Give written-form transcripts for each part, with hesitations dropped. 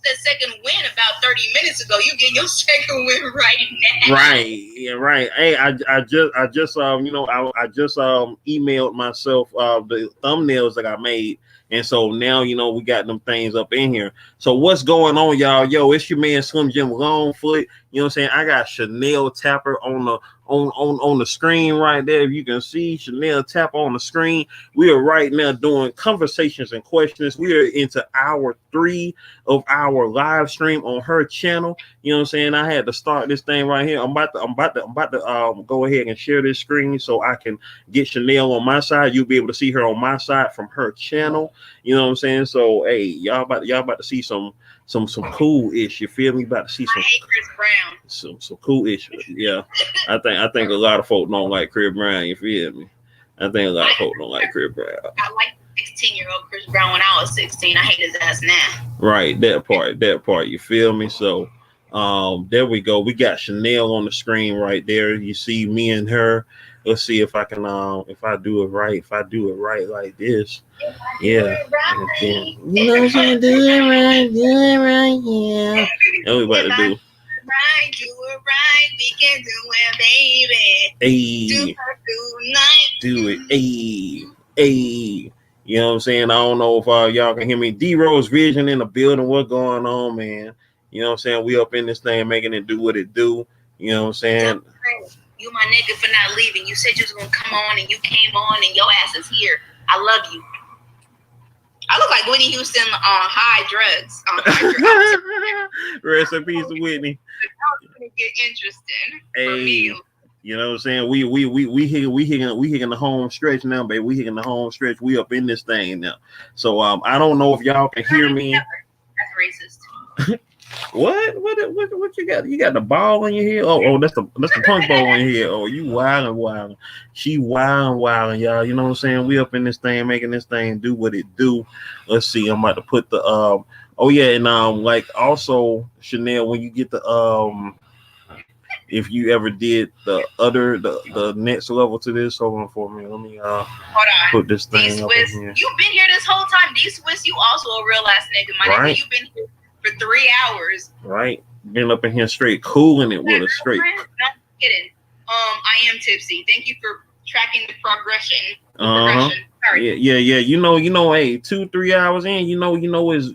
that second win about 30 minutes ago. You get your second win right now. Right. Yeah. Right. Hey, I just I just emailed myself the thumbnails that I made, and so now we got them things up in here. So what's going on, y'all? Yo, it's your man Slim Jim Longfoot. You know what I'm saying? I got Chanel Tapper on the screen right there. If you can see Chanel Tapper on the screen, we are right now doing conversations and questions. We are into hour 3 of our live stream on her channel. You know what I'm saying? I had to start this thing right here. I'm about to go ahead and share this screen so I can get Chanel on my side. You'll be able to see her on my side from her channel. You know what I'm saying? So hey, y'all about to see some cool ish. You feel me? About to see some cool ish. Yeah. I think a lot of folk don't like Chris Brown. You feel me? I think a lot of folk don't like Chris Brown. I like 16-year-old Chris Brown when I was 16. I hate his ass now. Right, that part. You feel me? So, there we go. We got Chanel on the screen right there. You see me and her. Let's see if I can if I do it right. If I do it right like this, yeah. You know what I'm do it right, yeah. That's what we about to do. Right, do it right, we can do it, baby. Hey, do it, hey. You know what I'm saying? I don't know if y'all can hear me. D-Rose Vision in the building. What's going on, man? You know what I'm saying? We up in this thing making it do what it do. You know what I'm saying? You my nigga for not leaving. You said you was gonna come on and you came on and your ass is here. I love you. I look like Whitney Houston on high drugs. Rest in peace to Whitney. It's gonna get interesting for me. You know what I'm saying? We hitting the home stretch now, baby. We hitting the home stretch. We up in this thing now. So I don't know if y'all can hear me. That's racist. What you got? You got the ball in your head? Oh, that's the punch ball in your head. Oh, you wildin'. She wildin', y'all. You know what I'm saying? We up in this thing, making this thing do what it do. Let's see. I'm about to put the oh yeah, and like also Chanel, when you get the if you ever did the next level to this, hold on for me. Let me hold on. Put this thing up in here. You've been here this whole time. D-Swiss, you also a real ass nigga, my nigga. You've been here for 3 hours. Right. Been up in here straight cooling it with a straight. Not kidding. I am tipsy. Thank you for tracking the progression. Sorry. Yeah. You know, hey, 2-3 hours in, you know it's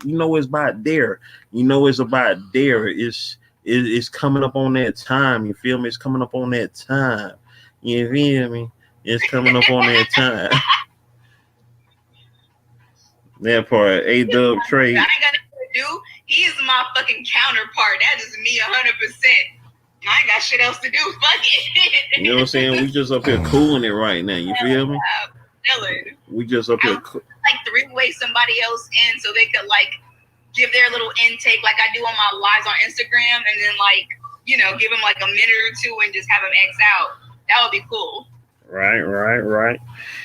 about there. You know it's about there. It's coming up on that time. You feel me? It's coming up on that time. You feel me? It's coming up on that time. That part. A-Dub Trade. I ain't got nothing to do. He is my fucking counterpart. That is me 100%. I ain't got shit else to do. Fuck it. You know what I'm saying? We just up here cooling it right now. You feel me? We just up here. Like three-way somebody else in so they could like give their little intake like I do on my lives on Instagram, and then give them like a minute or two and just have them X out. That would be cool. Right.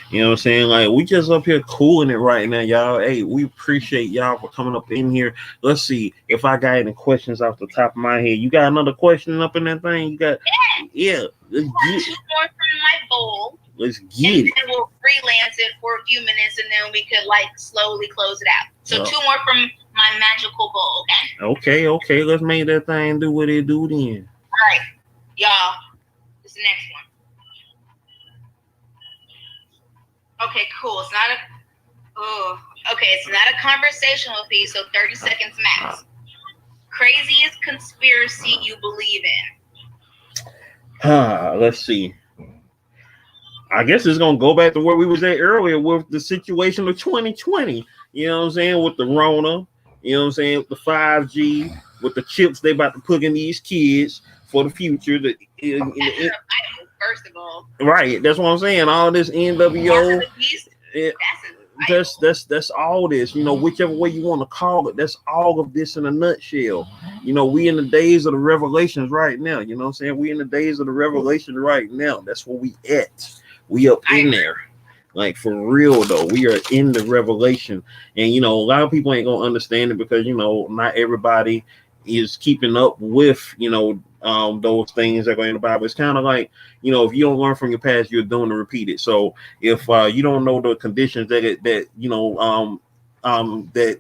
You know what I'm saying? Like, we just up here cooling it right now, y'all. Hey, we appreciate y'all for coming up in here. Let's see if I got any questions off the top of my head. You got another question up in that thing? You got? Yeah. Let's get 2 more from my bowl. Let's get it. And we'll freelance it for a few minutes, and then we could like slowly close it out. So 2 more from my magical bowl. Okay. Let's make that thing do what it do then. All right, y'all. This is the next one. Okay, cool. It's not a conversational piece, so 30 seconds max. Craziest conspiracy you believe in? Let's see. I guess it's gonna go back to where we was at earlier with the situation of 2020. You know what I'm saying? With the Rona, you know what I'm saying? With the 5G, with the chips they about to put in these kids for the future. First of all, right, that's what I'm saying. All this NWO, that's all this. You know, whichever way you want to call it, that's all of this in a nutshell. You know, we in the days of the revelations right now. You know what I'm saying? We in the days of the revelation right now. That's where we at. We up in there. Like, for real though, we are in the revelation. And a lot of people ain't gonna understand it because not everybody is keeping up with those things that go in the Bible. It's kind of like, if you don't learn from your past, you're doomed to repeat it. So if you don't know the conditions that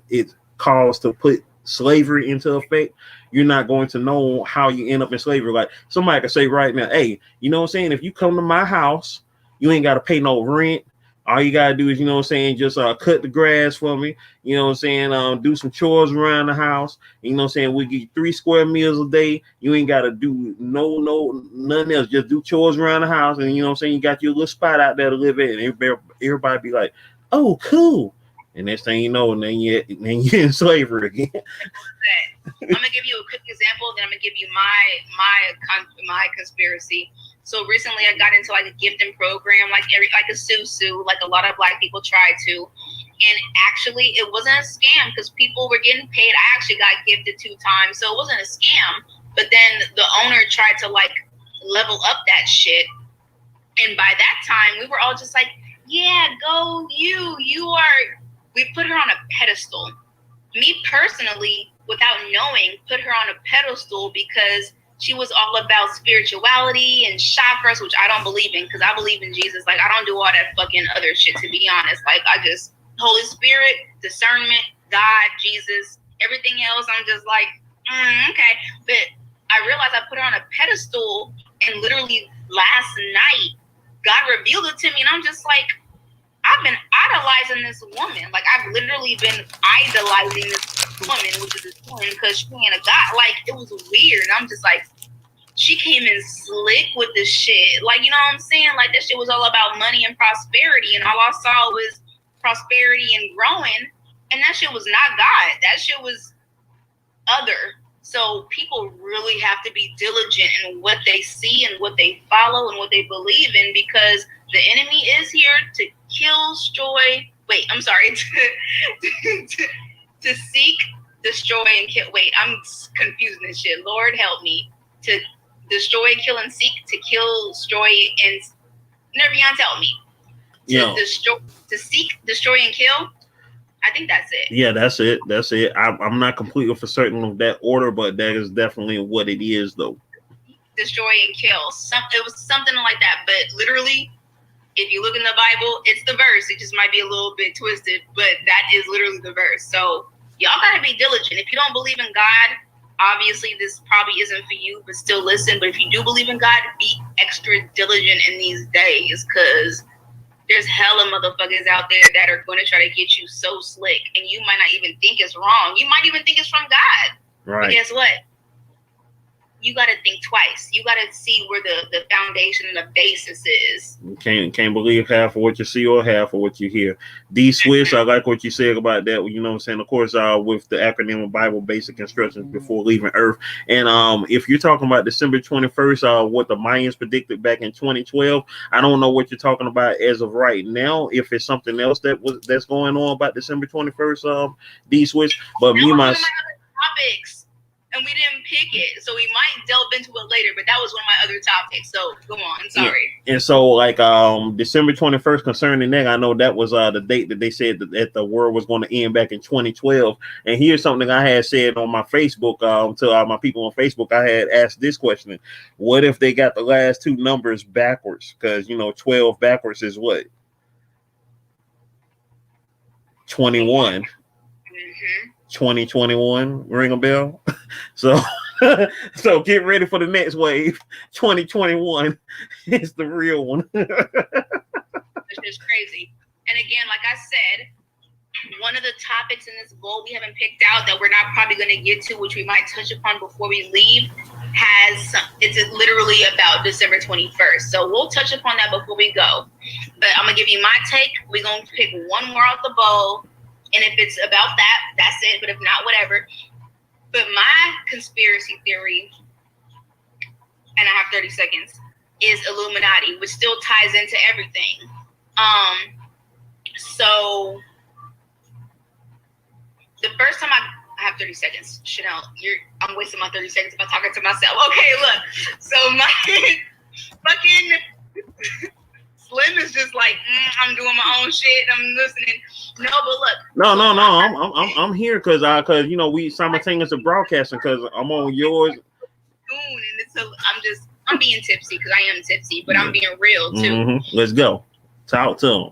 it caused to put slavery into effect, you're not going to know how you end up in slavery. Like somebody could say right now, hey, you know what I'm saying? If you come to my house, you ain't got to pay no rent. All you got to do is, you know what I'm saying, just cut the grass for me. You know what I'm saying? Do some chores around the house. You know what I'm saying? We get 3 square meals a day. You ain't got to do nothing else. Just do chores around the house. And you know what I'm saying? You got your little spot out there to live in. And everybody be like, oh, cool. And next thing you know, and then you're in slavery again. I'm gonna give you a quick example, then I'm gonna give you my conspiracy. So recently, I got into like a gifting program, like a susu, like a lot of Black people try to, and actually, it wasn't a scam because people were getting paid. I actually got gifted 2 times, so it wasn't a scam. But then the owner tried to like level up that shit, and by that time, we were all just like, "Yeah, go you are." We put her on a pedestal. Me personally, without knowing, put her on a pedestal because she was all about spirituality and chakras, which I don't believe in because I believe in Jesus. Like, I don't do all that fucking other shit, to be honest. Like, I just, Holy Spirit, discernment, God, Jesus, everything else, I'm just like, okay. But I realized I put her on a pedestal, and literally last night, God revealed it to me, and I'm just like, I've been idolizing this woman. Like, I've literally been idolizing this woman, which is this woman, because she ain't a god. Like, it was weird. I'm just like, she came in slick with this shit. Like, you know what I'm saying? Like, this shit was all about money and prosperity, and all I saw was prosperity and growing, and that shit was not God. That shit was other. So people really have to be diligent in what they see and what they follow and what they believe in, because the enemy is here to kill, destroy. Wait, I'm sorry. To seek, destroy, and kill. Wait, I'm confusing this shit. Lord help me. To destroy, kill, and seek. To kill, destroy, and never beyond help me. To seek, destroy, and kill. I think that's it. Yeah, that's it. That's it. I'm not completely for certain of that order, but that is definitely what it is, though. Destroy and kill. It was something like that, but literally, if you look in the Bible, it's the verse. It just might be a little bit twisted, but that is literally the verse. So y'all gotta be diligent. If you don't believe in God, obviously this probably isn't for you, but still listen. But if you do believe in God, be extra diligent in these days, because there's hella motherfuckers out there that are going to try to get you so slick, and you might not even think it's wrong. You might even think it's from God. Right. But guess what? You got to think twice. You got to see where the foundation and the basis is. You can't believe half of what you see or half of what you hear. D Swiss, I like what you said about that. You know what I'm saying? Of course, with the acronym of Bible Basic Instructions Before Leaving Earth. And if you're talking about December 21st, what the Mayans predicted back in 2012, I don't know what you're talking about as of right now. If it's something else that's going on about December 21st, D Swiss, but me myself. Topics. And we didn't pick it, so we might delve into it later. But that was one of my other topics. So come on, sorry. Yeah. And so, like December 21st, concerning that, I know that was the date that they said that the world was going to end back in 2012. And here's something I had said on my Facebook to my people on Facebook. I had asked this question: what if they got the last 2 numbers backwards? Because 12 backwards is what? 21. 2021, ring a bell. So get ready for the next wave. 2021 is the real one. It's just crazy. And again, like I said, one of the topics in this bowl we haven't picked out that we're not probably going to get to, which we might touch upon before we leave, it's literally about December 21st. So we'll touch upon that before we go. But I'm going to give you my take. We're going to pick one more out the bowl. And if it's about that, that's it. But if not, whatever. But my conspiracy theory, and I have 30 seconds, is Illuminati, which still ties into everything. So the first time I have 30 seconds. Chanel, I'm wasting my 30 seconds by talking to myself. Okay, look. So my fucking Slim is just like, I'm doing my own shit. I'm listening. No, but look. No. I'm here because we simultaneously broadcasting because I'm on yours. And I'm being tipsy because I am tipsy, but I'm being real too. Mm-hmm. Let's go. Talk to them.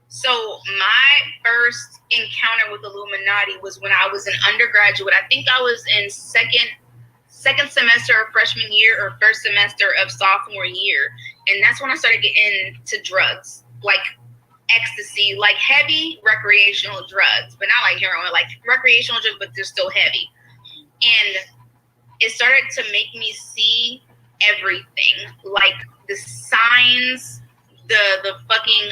So my first encounter with Illuminati was when I was an undergraduate. I think I was in second semester of freshman year or first semester of sophomore year. And that's when I started getting into drugs, like ecstasy, like heavy recreational drugs, but not like heroin, like recreational drugs, but they're still heavy. And it started to make me see everything, like the signs, the fucking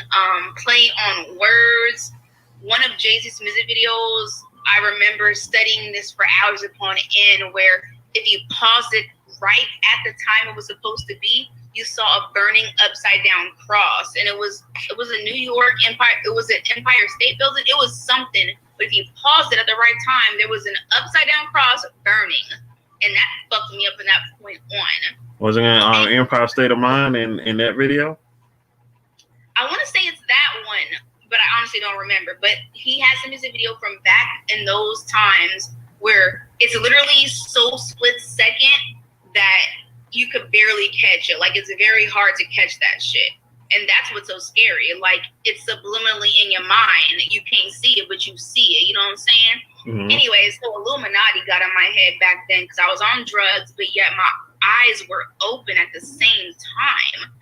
play on words. One of Jay-Z's music videos, I remember studying this for hours upon end, where if you paused it right at the time it was supposed to be, you saw a burning upside down cross. And it was a New York Empire, it was an Empire State Building, it was something. But if you paused it at the right time, there was an upside down cross burning. And that fucked me up from that point on. Was it Empire State of Mind in that video? I want to say it's that one, but I honestly don't remember. But he has a music video from back in those times where it's literally so split second that you could barely catch it. Like, it's very hard to catch that shit. And that's what's so scary. Like, it's subliminally in your mind. You can't see it, but you see it. You know what I'm saying? Mm-hmm. Anyways, so Illuminati got in my head back then because I was on drugs, but yet my eyes were open at the same time.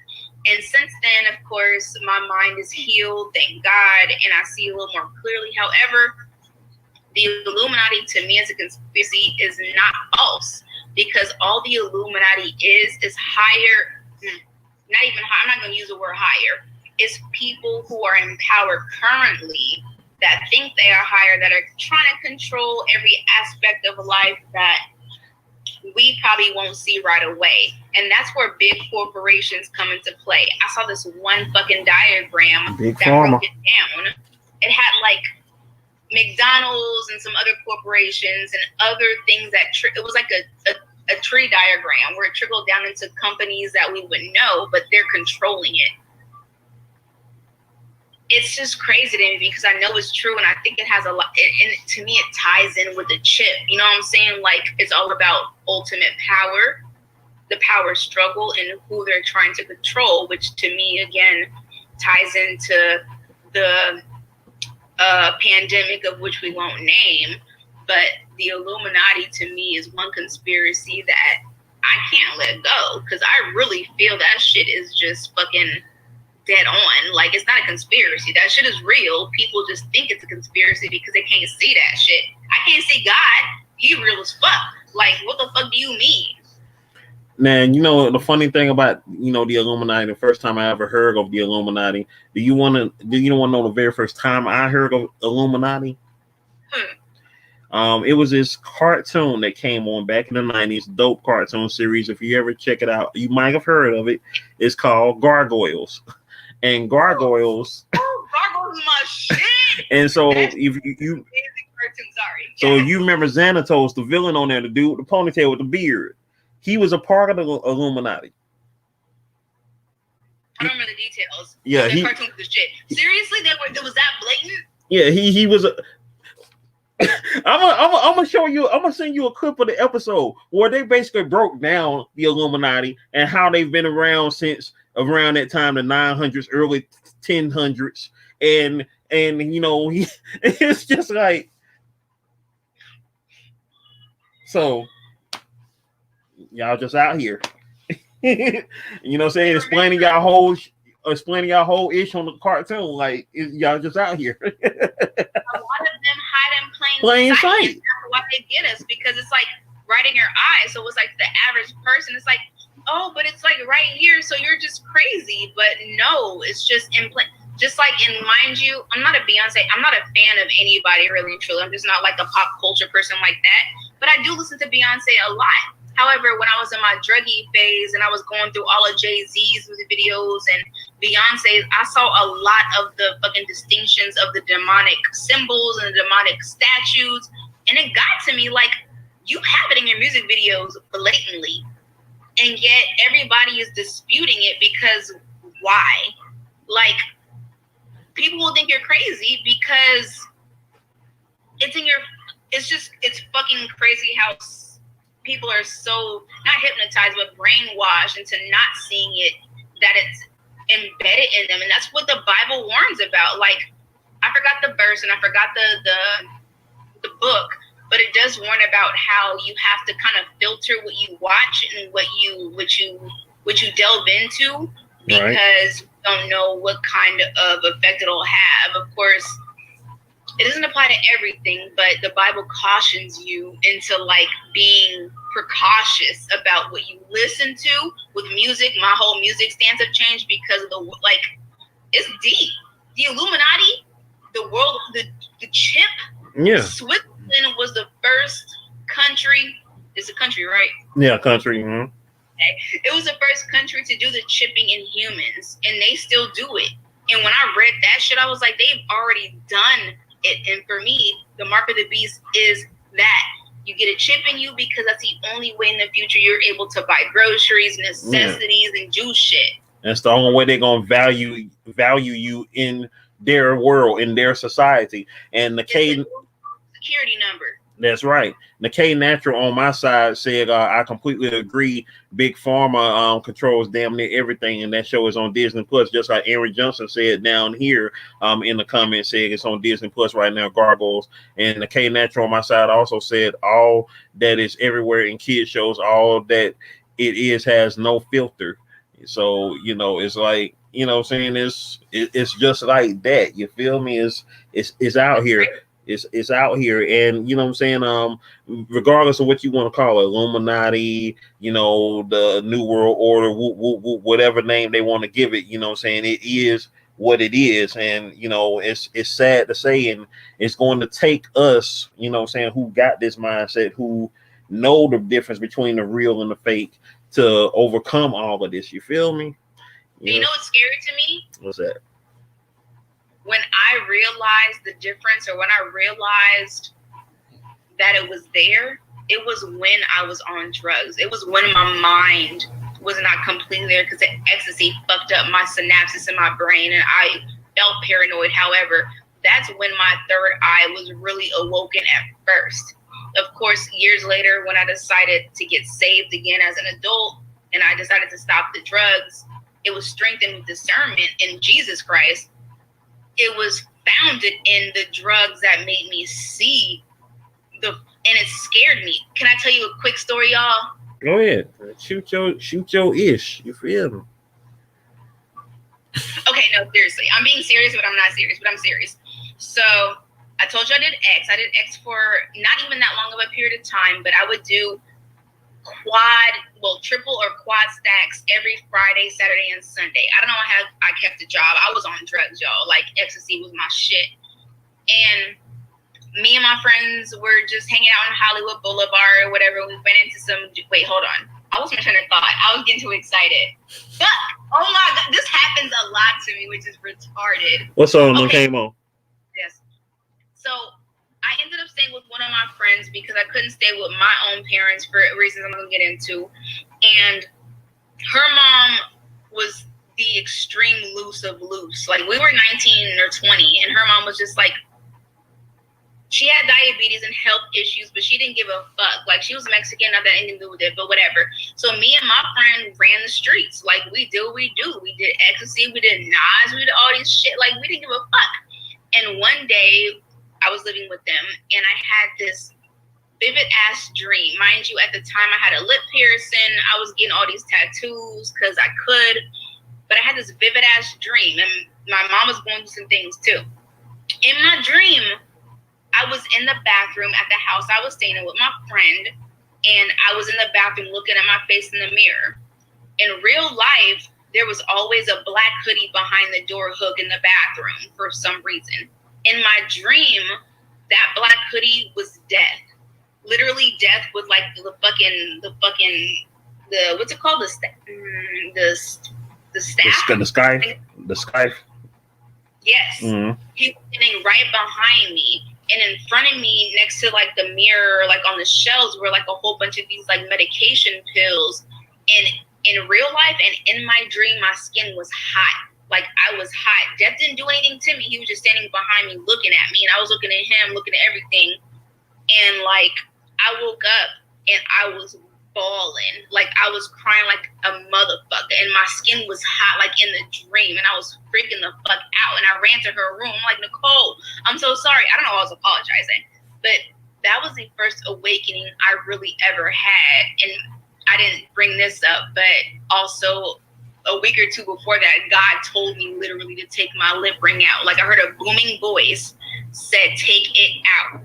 And since then, of course, my mind is healed, thank God, and I see a little more clearly. However, the Illuminati, to me, as a conspiracy, is not false, because all the Illuminati is higher, not even high, I'm not going to use the word higher. It's people who are in power currently that think they are higher, that are trying to control every aspect of life that we probably won't see right away. And that's where big corporations come into play. I saw this one fucking diagram big that pharma. broke it down. It had like McDonald's and some other corporations and other things that it was like a tree diagram where it trickled down into companies that we would know, but they're controlling it. It's just crazy to me because I know it's true, and I think it has a lot. And to me, it ties in with the chip. You know what I'm saying? Like, it's all about ultimate power, the power struggle, and who they're trying to control, which to me, again, ties into the pandemic of which we won't name. But the Illuminati, to me, is one conspiracy that I can't let go, because I really feel that shit is just fucking dead on. Like, it's not a conspiracy. That shit is real. People just think it's a conspiracy because they can't see that shit. I can't see God. He real as fuck. Like, what the fuck do you mean? Man, you know the funny thing about the Illuminati. The first time I ever heard of the Illuminati. Do you want to know the very first time I heard of Illuminati? It was this cartoon that came on back in the 90s, dope cartoon series. If you ever check it out, you might have heard of it. It's called Gargoyles. And Gargoyles. Oh, Gargoyles is my shit. And so That's if you amazing cartoon, sorry. so if you remember Xanatos, the villain on there, the dude with the ponytail with the beard, he was a part of the Illuminati. I don't remember the details. Yeah, the cartoon was the shit. Seriously, it was that blatant? Yeah, he was a. I'm gonna show you. I'm gonna send you a clip of the episode where they basically broke down the Illuminati and how they've been around since around that time, the 900s, early 1000s, and it's just like, so y'all just out here, you know what I'm saying, explaining y'all whole ish on the cartoon, like y'all just out here. A lot of them hide in plain sight. That's why they get us, because it's like right in your eye. So it's like the average person, it's like, oh, but it's like right here, so you're just crazy. But no, it's just in plain. Just like, and mind you, I'm not a Beyonce. I'm not a fan of anybody really and truly. I'm just not like a pop culture person like that. But I do listen to Beyonce a lot. However, when I was in my druggy phase and I was going through all of Jay-Z's music videos and Beyonce's, I saw a lot of the fucking distinctions of the demonic symbols and the demonic statues. And it got to me, like, you have it in your music videos blatantly. And yet everybody is disputing it because why? Like, people will think you're crazy because it's fucking crazy how people are so not hypnotized but brainwashed into not seeing it, that embedded in them. And that's what the Bible warns about. Like, I forgot the verse and I forgot the book, but it does warn about how you have to kind of filter what you watch and what you delve into, because you don't know what kind of effect it'll have. Of course, it doesn't apply to everything, but the Bible cautions you into like being precautious about what you listen to. With music, my whole music stance have changed because of it's deep. The Illuminati, the world, the chip. Yeah. Switzerland was the first country. It's a country, right? Yeah, country. Mm-hmm. It was the first country to do the chipping in humans, and they still do it. And when I read that shit, I was like, they've already done it. And for me, the mark of the beast is that you get a chip in you, because that's the only way in the future you're able to buy groceries, necessities, and do shit. That's the only way they're gonna value you in their world, in their society. And the security number. That's right. Nikkei Natural on my side said, I completely agree. Big Pharma controls damn near everything, and that show is on Disney Plus. Just like Aaron Johnson said down here in the comments, said it's on Disney Plus right now, Gargoyles. And Nikkei Natural on my side also said all that is everywhere in kids shows, all that it is has no filter. So, you know, it's like, you know what I'm saying, it's just like that. You feel me? It's out here. It's out here, and you know what I'm saying, regardless of what you want to call it, Illuminati, you know, the New World Order, whatever name they want to give it, you know what I'm saying, it is what it is. And you know, it's sad to say, and it's going to take us, you know what I'm saying, who got this mindset, who know the difference between the real and the fake, to overcome all of this. You feel me? You know what's scary to me? What's that? When I realized the difference, or when I realized that it was there, it was when I was on drugs. It was when my mind was not completely there, because the ecstasy fucked up my synapses in my brain and I felt paranoid. However, that's when my third eye was really awoken at first. Of course, years later, when I decided to get saved again as an adult and I decided to stop the drugs, it was strengthened with discernment in Jesus Christ. It was founded in the drugs that made me see and it scared me. Can I tell you a quick story, y'all? Go ahead. Shoot your ish. You feel me? Okay, no, seriously. I'm being serious, but I'm not serious, but I'm serious. So I told you I did X. I did X for not even that long of a period of time, but I would do triple or quad stacks every Friday, Saturday, and Sunday. I don't know how I kept a job. I was on drugs, y'all. Like, ecstasy was my shit. And me and my friends were just hanging out on Hollywood Boulevard or whatever. We went into wait, hold on. I was trying to thought. I was getting too excited. But, oh my God, this happens a lot to me, which is retarded. What song came on? Yes. So I ended up staying with one of my friends because I couldn't stay with my own parents for reasons I'm going to get into. And her mom was the extreme loose of loose. Like, we were 19 or 20, and her mom was just like, she had diabetes and health issues, but she didn't give a fuck. Like, she was Mexican, not that anything to do with it, but whatever. So me and my friend ran the streets. Like, we do what we do. We did ecstasy, we did Nas, we did all these shit. Like, we didn't give a fuck. And one day, I was living with them, and I had this vivid ass dream. Mind you, at the time I had a lip piercing. I was getting all these tattoos because I could, but I had this vivid ass dream, and my mom was going through some things too. In my dream, I was in the bathroom at the house I was staying in with my friend, and I was in the bathroom looking at my face in the mirror. In real life, there was always a black hoodie behind the door hook in the bathroom for some reason. In my dream, that black hoodie was death. Literally death with like the what's it called? The staff? The sky. Yes. Mm-hmm. He was sitting right behind me. And in front of me, next to like the mirror, like on the shelves, were like a whole bunch of these like medication pills. And in real life and in my dream, my skin was hot. Like, I was hot. Death didn't do anything to me. He was just standing behind me, looking at me. And I was looking at him, looking at everything. And like, I woke up and I was bawling. Like, I was crying like a motherfucker, and my skin was hot like in the dream, and I was freaking the fuck out, and I ran to her room. I'm like, Nicole, I'm so sorry. I don't know, I was apologizing, but that was the first awakening I really ever had. And I didn't bring this up, but also a week or two before that, God told me literally to take my lip ring out. Like, I heard a booming voice said, take it out.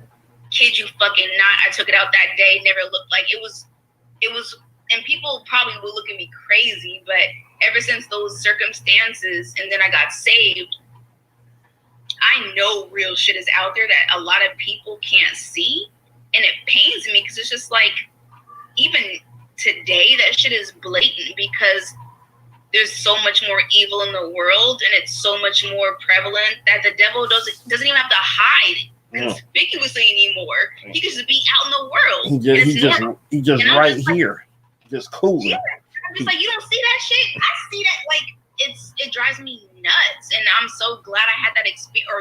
Kid you fucking not. I took it out that day. Never looked like it was, and people probably will look at me crazy, but ever since those circumstances, and then I got saved, I know real shit is out there that a lot of people can't see. And it pains me because it's just like, even today, that shit is blatant because there's so much more evil in the world, and it's so much more prevalent that the devil doesn't even have to hide conspicuously anymore. He can just be out in the world. He just right here, just cool. Yeah, I'm just like, you don't see that shit. I see that. Like, it drives me nuts, and I'm so glad I had that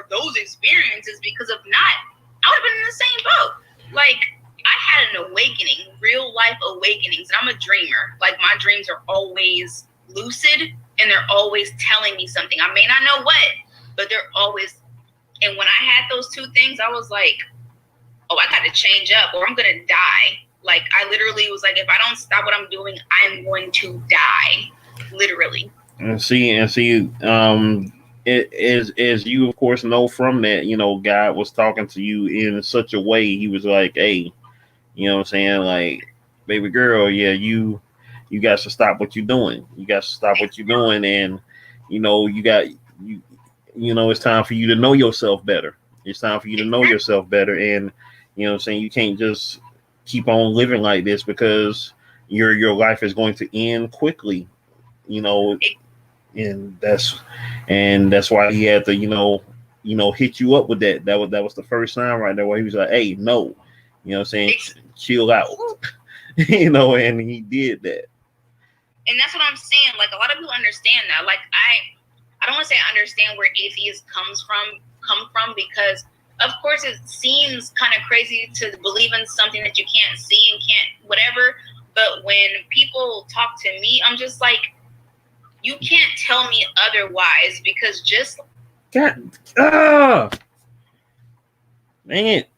those experiences, because if not, I would have been in the same boat. Like, I had an awakening, real life awakenings, and I'm a dreamer. Like, my dreams are always lucid, and they're always telling me something. I may not know what, but they're always. And when I had those two things, I was like, oh, I got to change up or I'm going to die. Like, I literally was like, if I don't stop what I'm doing, I'm going to die. Literally. And see, as you, of course, know from that, you know, God was talking to you in such a way. He was like, hey, you know what I'm saying? Like, baby girl, yeah, you got to stop what you're doing. You got to stop what you're doing. And, you know, you know, it's time for you to know yourself better. It's time for you to know yourself better. And, you know what I'm saying? You can't just keep on living like this, because your life is going to end quickly, you know, and that's why he had to, you know, hit you up with that. That was the first time right there where he was like, hey, no, you know what I'm saying? Chill out, you know, and he did that. And that's what I'm saying. Like, a lot of people understand that. Like, I don't want to say I understand where atheists come from, because of course it seems kind of crazy to believe in something that you can't see and can't whatever. But when people talk to me, I'm just like, you can't tell me otherwise, because just God, dang it.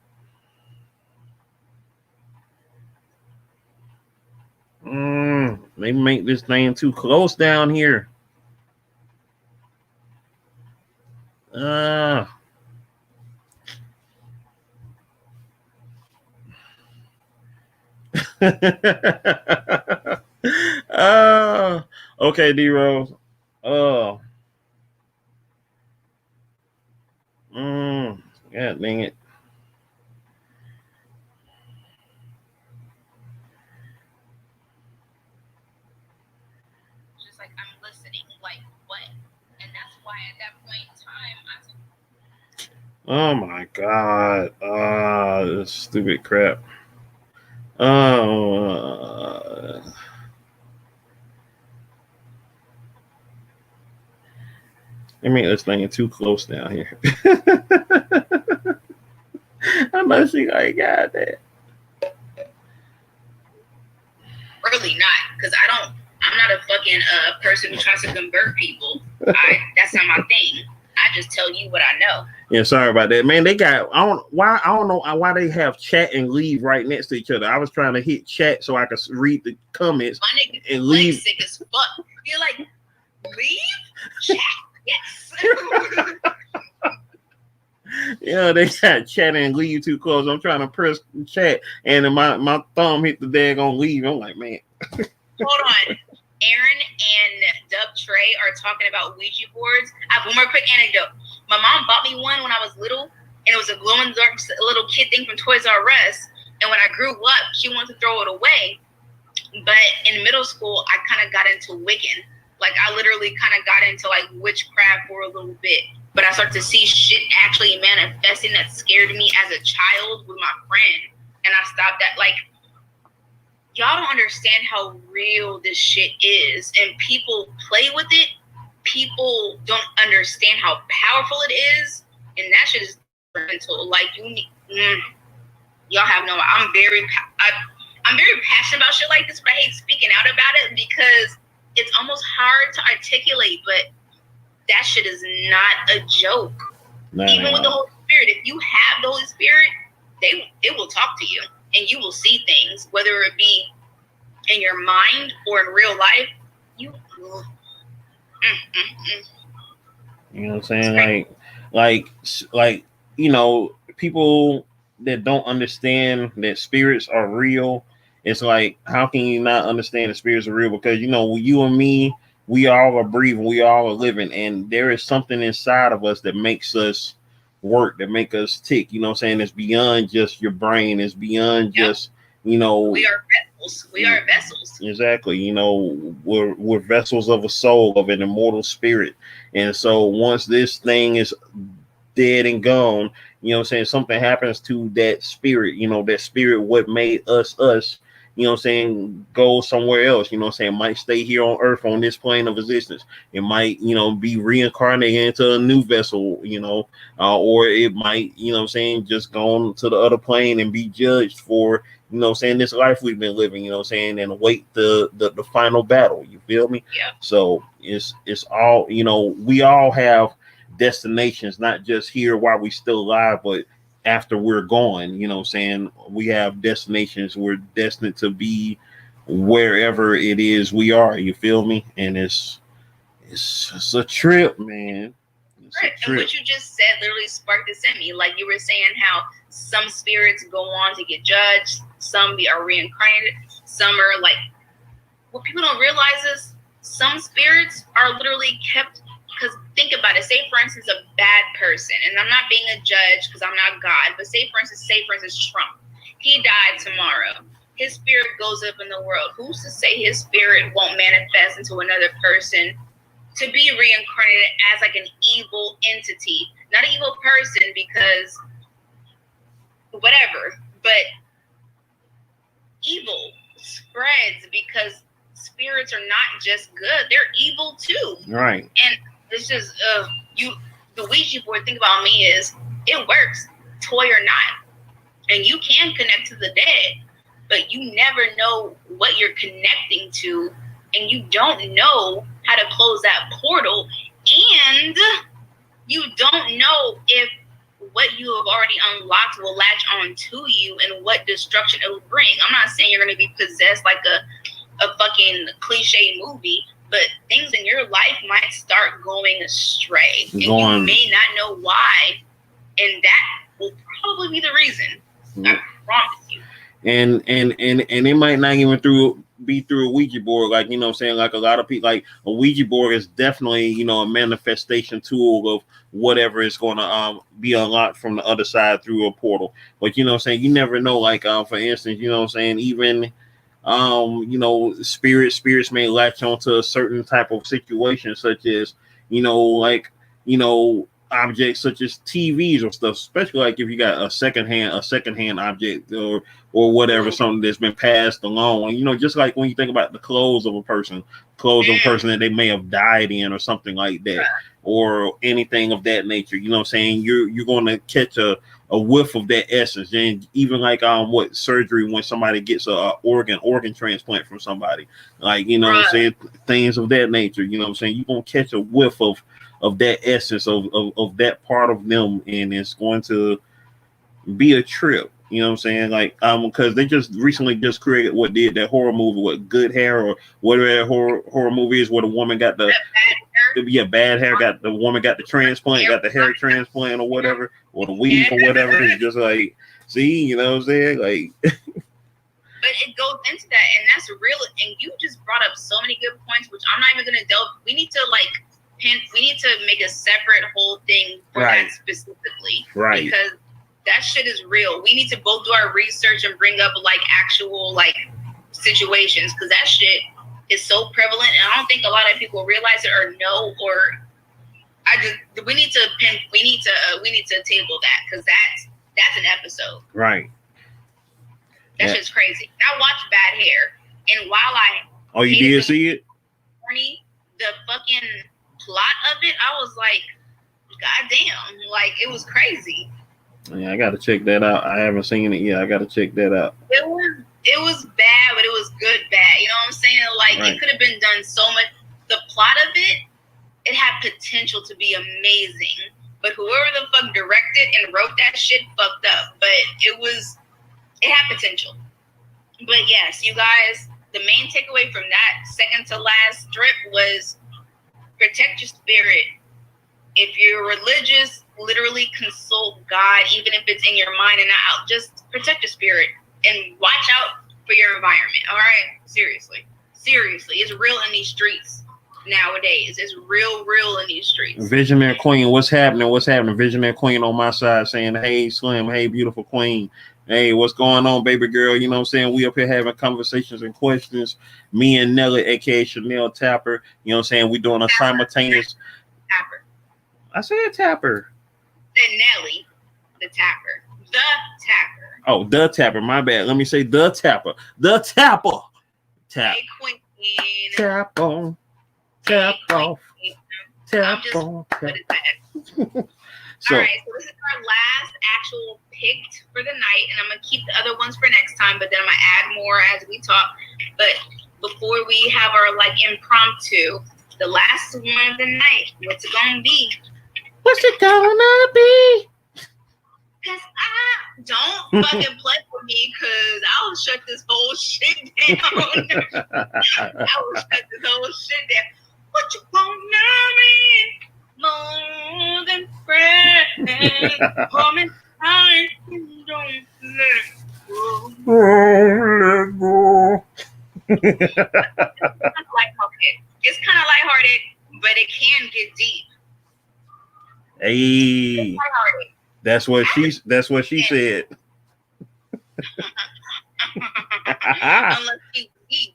They make this thing too close down here. Okay, D-Rose. God dang it. just like, I'm listening, like, what? And that's why at that point in time, oh my God. This stupid crap. I mean, this thing is too close down here. I know she like got that. really not, because I'm not a fucking person who tries to convert people. That's not my thing. I just tell you what I know. Yeah, sorry about that, man. They got I don't know why they have chat and leave right next to each other. I was trying to hit chat so I could read the comments. My nigga and leave. Sick as fuck. You're like, leave chat. Yes. Yeah, they got chat and leave too close. I'm trying to press chat, and then my thumb hit the daggone leave. I'm like, man. Hold on. Aaron and Dub Trey are talking about Ouija boards. I have one more quick anecdote. My mom bought me one when I was little, and it was a glow-in-the-dark little kid thing from Toys R Us. And when I grew up, she wanted to throw it away. But in middle school, I kind of got into Wiccan. Like, I literally kind of got into, like, witchcraft for a little bit. But I started to see shit actually manifesting that scared me as a child with my friend. And I stopped that. Like, y'all don't understand how real this shit is. And people play with it. People don't understand how powerful it is. And that shit is mental. Like, y'all have no, I'm I'm very passionate about shit like this, but I hate speaking out about it because it's almost hard to articulate, but that shit is not a joke. Even with the Holy Spirit, if you have the Holy Spirit, it will talk to you and you will see things, whether it be in your mind or in real life. You know what I'm saying? Like, you know, people that don't understand that spirits are real. It's like, how can you not understand that spirits are real? Because, you know, you and me, we all are breathing, we all are living, and there is something inside of us that makes us work, that make us tick. You know what I'm saying? It's beyond just your brain. It's beyond just, you know. We are vessels. We are vessels. Exactly. You know, we're vessels of a soul, of an immortal spirit. And so once this thing is dead and gone, you know what I'm saying, something happens to that spirit. You know, that spirit, what made us, you know what I'm saying, go somewhere else. You know what I'm saying, might stay here on earth on this plane of existence. It might, you know, be reincarnated into a new vessel, you know, or it might, you know what I'm saying, just go on to the other plane and be judged for, you know what I'm saying, this life we've been living, you know what I'm saying, and await the final battle. You feel me? Yeah. So it's all, you know, we all have destinations, not just here while we still alive, but after we're gone. You know what I'm saying, we have destinations. We're destined to be wherever it is we are. You feel me? And it's a trip, man. Right. And what you just said literally sparked this in me. Like you were saying how some spirits go on to get judged, some are reincarnated, some are like, what people don't realize is some spirits are literally kept. Because think about it. Say, for instance, a bad person, and I'm not being a judge because I'm not God, but say, for instance, Trump. He died tomorrow. His spirit goes up in the world. Who's to say his spirit won't manifest into another person to be reincarnated as like an evil entity? Not an evil person because whatever, but evil spreads because spirits are not just good. They're evil too. Right. And it's just the Ouija board thing about me is it works, toy or not. And you can connect to the dead, but you never know what you're connecting to, and you don't know how to close that portal, and you don't know if what you have already unlocked will latch on to you and what destruction it will bring. I'm not saying you're going to be possessed like a fucking cliche movie, but things in your life might start going astray. And you may not know why. And that will probably be the reason. I promise you. And it might not even be through a Ouija board. Like, you know what I'm saying? Like a lot of people, like a Ouija board is definitely, you know, a manifestation tool of whatever is going to be unlocked from the other side through a portal. But, you know what I'm saying? You never know. Like, for instance, you know what I'm saying? Even you know, spirits may latch onto a certain type of situation, such as, you know, like, you know, objects such as TVs or stuff, especially like if you got a secondhand object or whatever, something that's been passed along. You know, just like when you think about the clothes of a person that they may have died in or something like that, or anything of that nature. You know what I'm saying? You're going to catch a whiff of that essence. And even like surgery, when somebody gets a organ transplant from somebody, like, you know what I'm saying, things of that nature. You know what I'm saying? You're going to catch a whiff of that essence of that part of them, and it's going to be a trip. You know what I'm saying? Like, because they just recently created that horror movie, what, Good Hair, or whatever that horror movie is, where the woman got the bad hair, got the woman got the transplant, got the hair transplant or whatever, or the weave or whatever. It's just like, see, you know what I'm saying? Like, but it goes into that, and that's real. And you just brought up so many good points, which I'm not even gonna delve. We need to make a separate whole thing for that specifically, because that shit is real. We need to both do our research and bring up like actual like situations, because that shit is so prevalent, and I don't think a lot of people realize it or know. Or we need to table that, because that's an episode. Right. That shit's crazy. I watched Bad Hair, and while you did see it? The fucking plot of it, I was like, God damn, like it was crazy. Yeah, I gotta check that out. I haven't seen it yet. I gotta check that out. It was bad. be amazing. But whoever the fuck directed and wrote that shit fucked up. But it had potential. But yes, you guys, the main takeaway from that second to last strip was protect your spirit. If you're religious, literally consult God, even if it's in your mind and not out. Just protect your spirit and watch out for your environment. All right? Seriously. It's real in these streets nowadays. It's real in these streets. Visionary Queen, what's happening? Visionary Queen on my side saying, hey, Slim, hey, beautiful queen. Hey, what's going on, baby girl? You know what I'm saying? We up here having conversations and questions. Me and Nelly, aka Chanel Tapper. You know what I'm saying? We doing a simultaneous. Tapper. I said Tapper. Said Nelly, the Tapper. The Tapper. Oh, the Tapper. My bad. Let me say the Tapper. The Tapper. Tap. Hey, queen. Tap on. Tap off. Tap just on. Tap. So, all right, so this is our last actual picked for the night, and I'm gonna keep the other ones for next time, but then I'm gonna add more as we talk. But before we have our like impromptu, the last one of the night, what's it gonna be? What's it gonna be? Cause I don't fucking play with me, cause I'll shut this whole shit down. I will shut this whole shit down. What you gonna be? More than friends, coming time, don't let go. It's kind of lighthearted, but it can get deep. Hey, that's what she said. Unless you eat.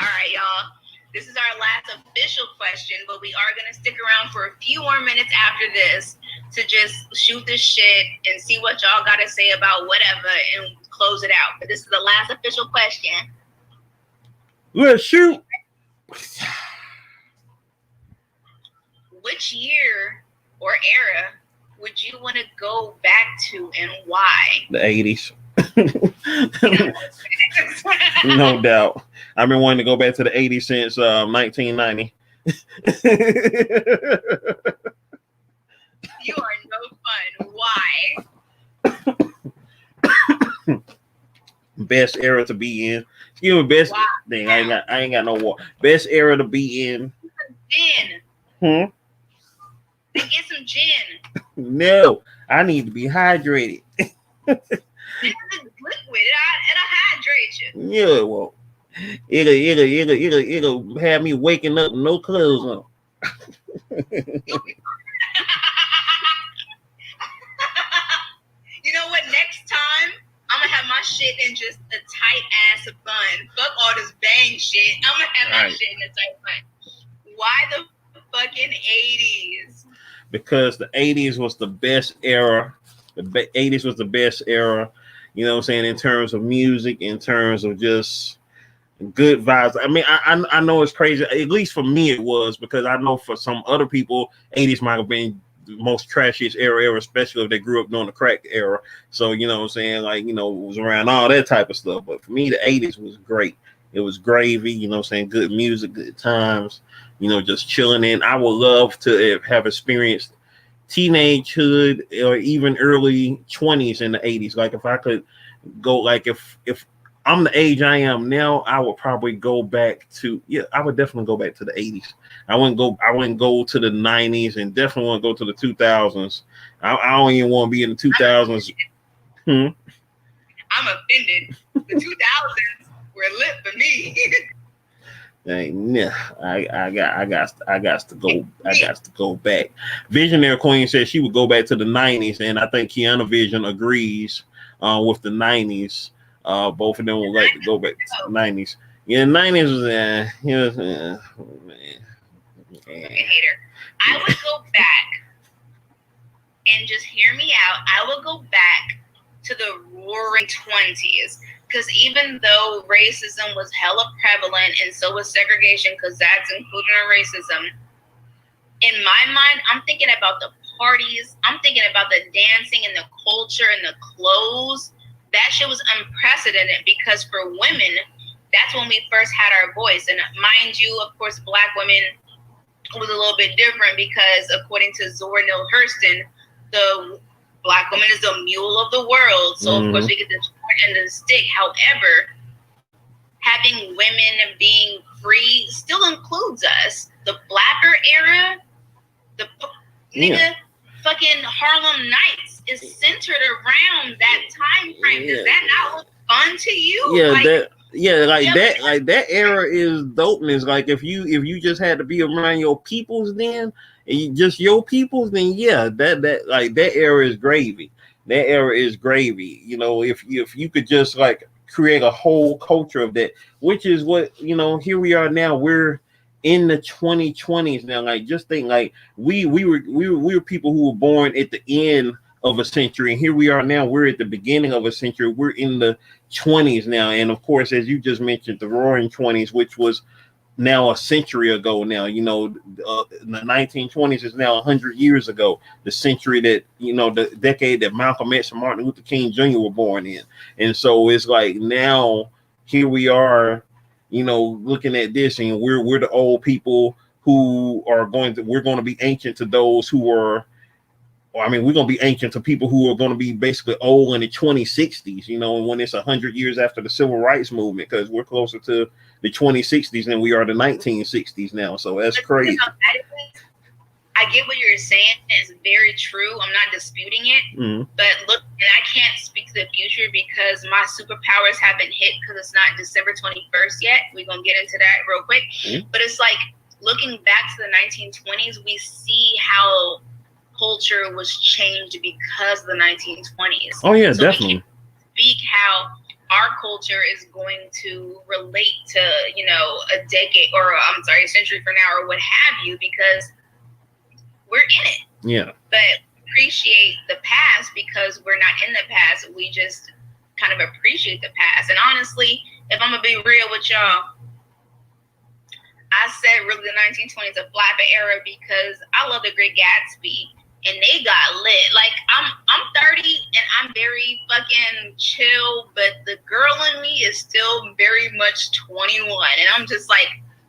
All right, y'all. This is our last official question, but we are going to stick around for a few more minutes after this to just shoot this shit and see what y'all got to say about whatever and close it out. But this is the last official question. Let's shoot. Which year or era would you want to go back to and why? The 80s. No doubt. I've been wanting to go back to the 80s since 1990. You are no fun. Why? Best era to be in. Excuse me, best thing. I ain't got no war. Best era to be in. Gin. Get some gin. No, I need to be hydrated. It's liquid. It'll hydrate you. Yeah, well, it'll have me waking up with no clothes on. You know what? Next time I'm gonna have my shit in just a tight ass bun. Fuck all this bang shit. I'm gonna have my shit in a tight bun. Why the fucking 80s? Because the 80s was the best era. The 80s was the best era. You know what I'm saying? In terms of music, in terms of just good vibes. I mean, I know it's crazy. At least for me, it was, because I know for some other people, 80s might have been the most trashiest era, especially if they grew up during the crack era. So, you know what I'm saying? Like, you know, it was around all that type of stuff. But for me, the 80s was great. It was gravy, you know what I'm saying? Good music, good times, you know, just chilling in. I would love to have experienced teenagehood or even early 20s in the 80s. Like, if I could go, like, if I'm the age I am now, I would probably go back to, I would definitely go back to the 80s. I wouldn't go to the 90s, and definitely want to go to the 2000s. I don't even want to be in the 2000s. I'm offended. The 2000s were lit for me. I got to go back. Visionary Queen said she would go back to the 90s, and I think KianaVision agrees with the 90s. Both of them would like to go back to the 90s. Yeah, the 90s was hater. I would go back, and just hear me out, I would go back to the roaring 20s. Because even though racism was hella prevalent, and so was segregation, because that's included in racism, in my mind, I'm thinking about the parties, I'm thinking about the dancing and the culture and the clothes that shit was unprecedented because for women, that's when we first had our voice. And mind you, of course, Black women was a little bit different because according to Zora Neale Hurston, the Black woman is the mule of the world. So of course we get the short end of the stick. However, having women being free still includes us. The Blacker era, the nigga fucking Harlem Nights is centered around that time frame. Does that not look fun to you? That era is dopeness. Like if you just had to be around your peoples then, and just your peoples, then that era is gravy. That era is gravy. You know, if you could just like create a whole culture of that, which is what, you know, here we are now. We're in the 2020s now. Like just think, like we were people who were born at the end of a century, and here we are now. We're at the beginning of a century. We're in the 20s now, and of course, as you just mentioned, the Roaring 20s, which was now a century ago. Now, you know, the 1920s is now 100 years ago. The century that, you know, the decade that Malcolm X and Martin Luther King Jr. were born in, and so it's like now here we are, you know, looking at this, and we're the old people who are going to be ancient to those who are. I mean, we're going to be ancient to people who are going to be basically old in the 2060s, you know, when it's 100 years after the civil rights movement, because we're closer to the 2060s than we are the 1960s now. So that's crazy. I get what you're saying. It's very true. I'm not disputing it. But look, and I can't speak to the future because my superpowers haven't hit because it's not December 21st yet. We're going to get into that real quick. But it's like looking back to the 1920s, we see how culture was changed because of the 1920s. Oh yeah, so definitely. We can speak how our culture is going to relate to, you know, a decade or a century from now or what have you, because we're in it. Yeah. But appreciate the past because we're not in the past. We just kind of appreciate the past. And honestly, if I'm gonna be real with y'all, I said really the 1920s a flapper era because I love The Great Gatsby. And they got lit. Like I'm 30 and I'm very fucking chill, but the girl in me is still very much 21. And I'm just like,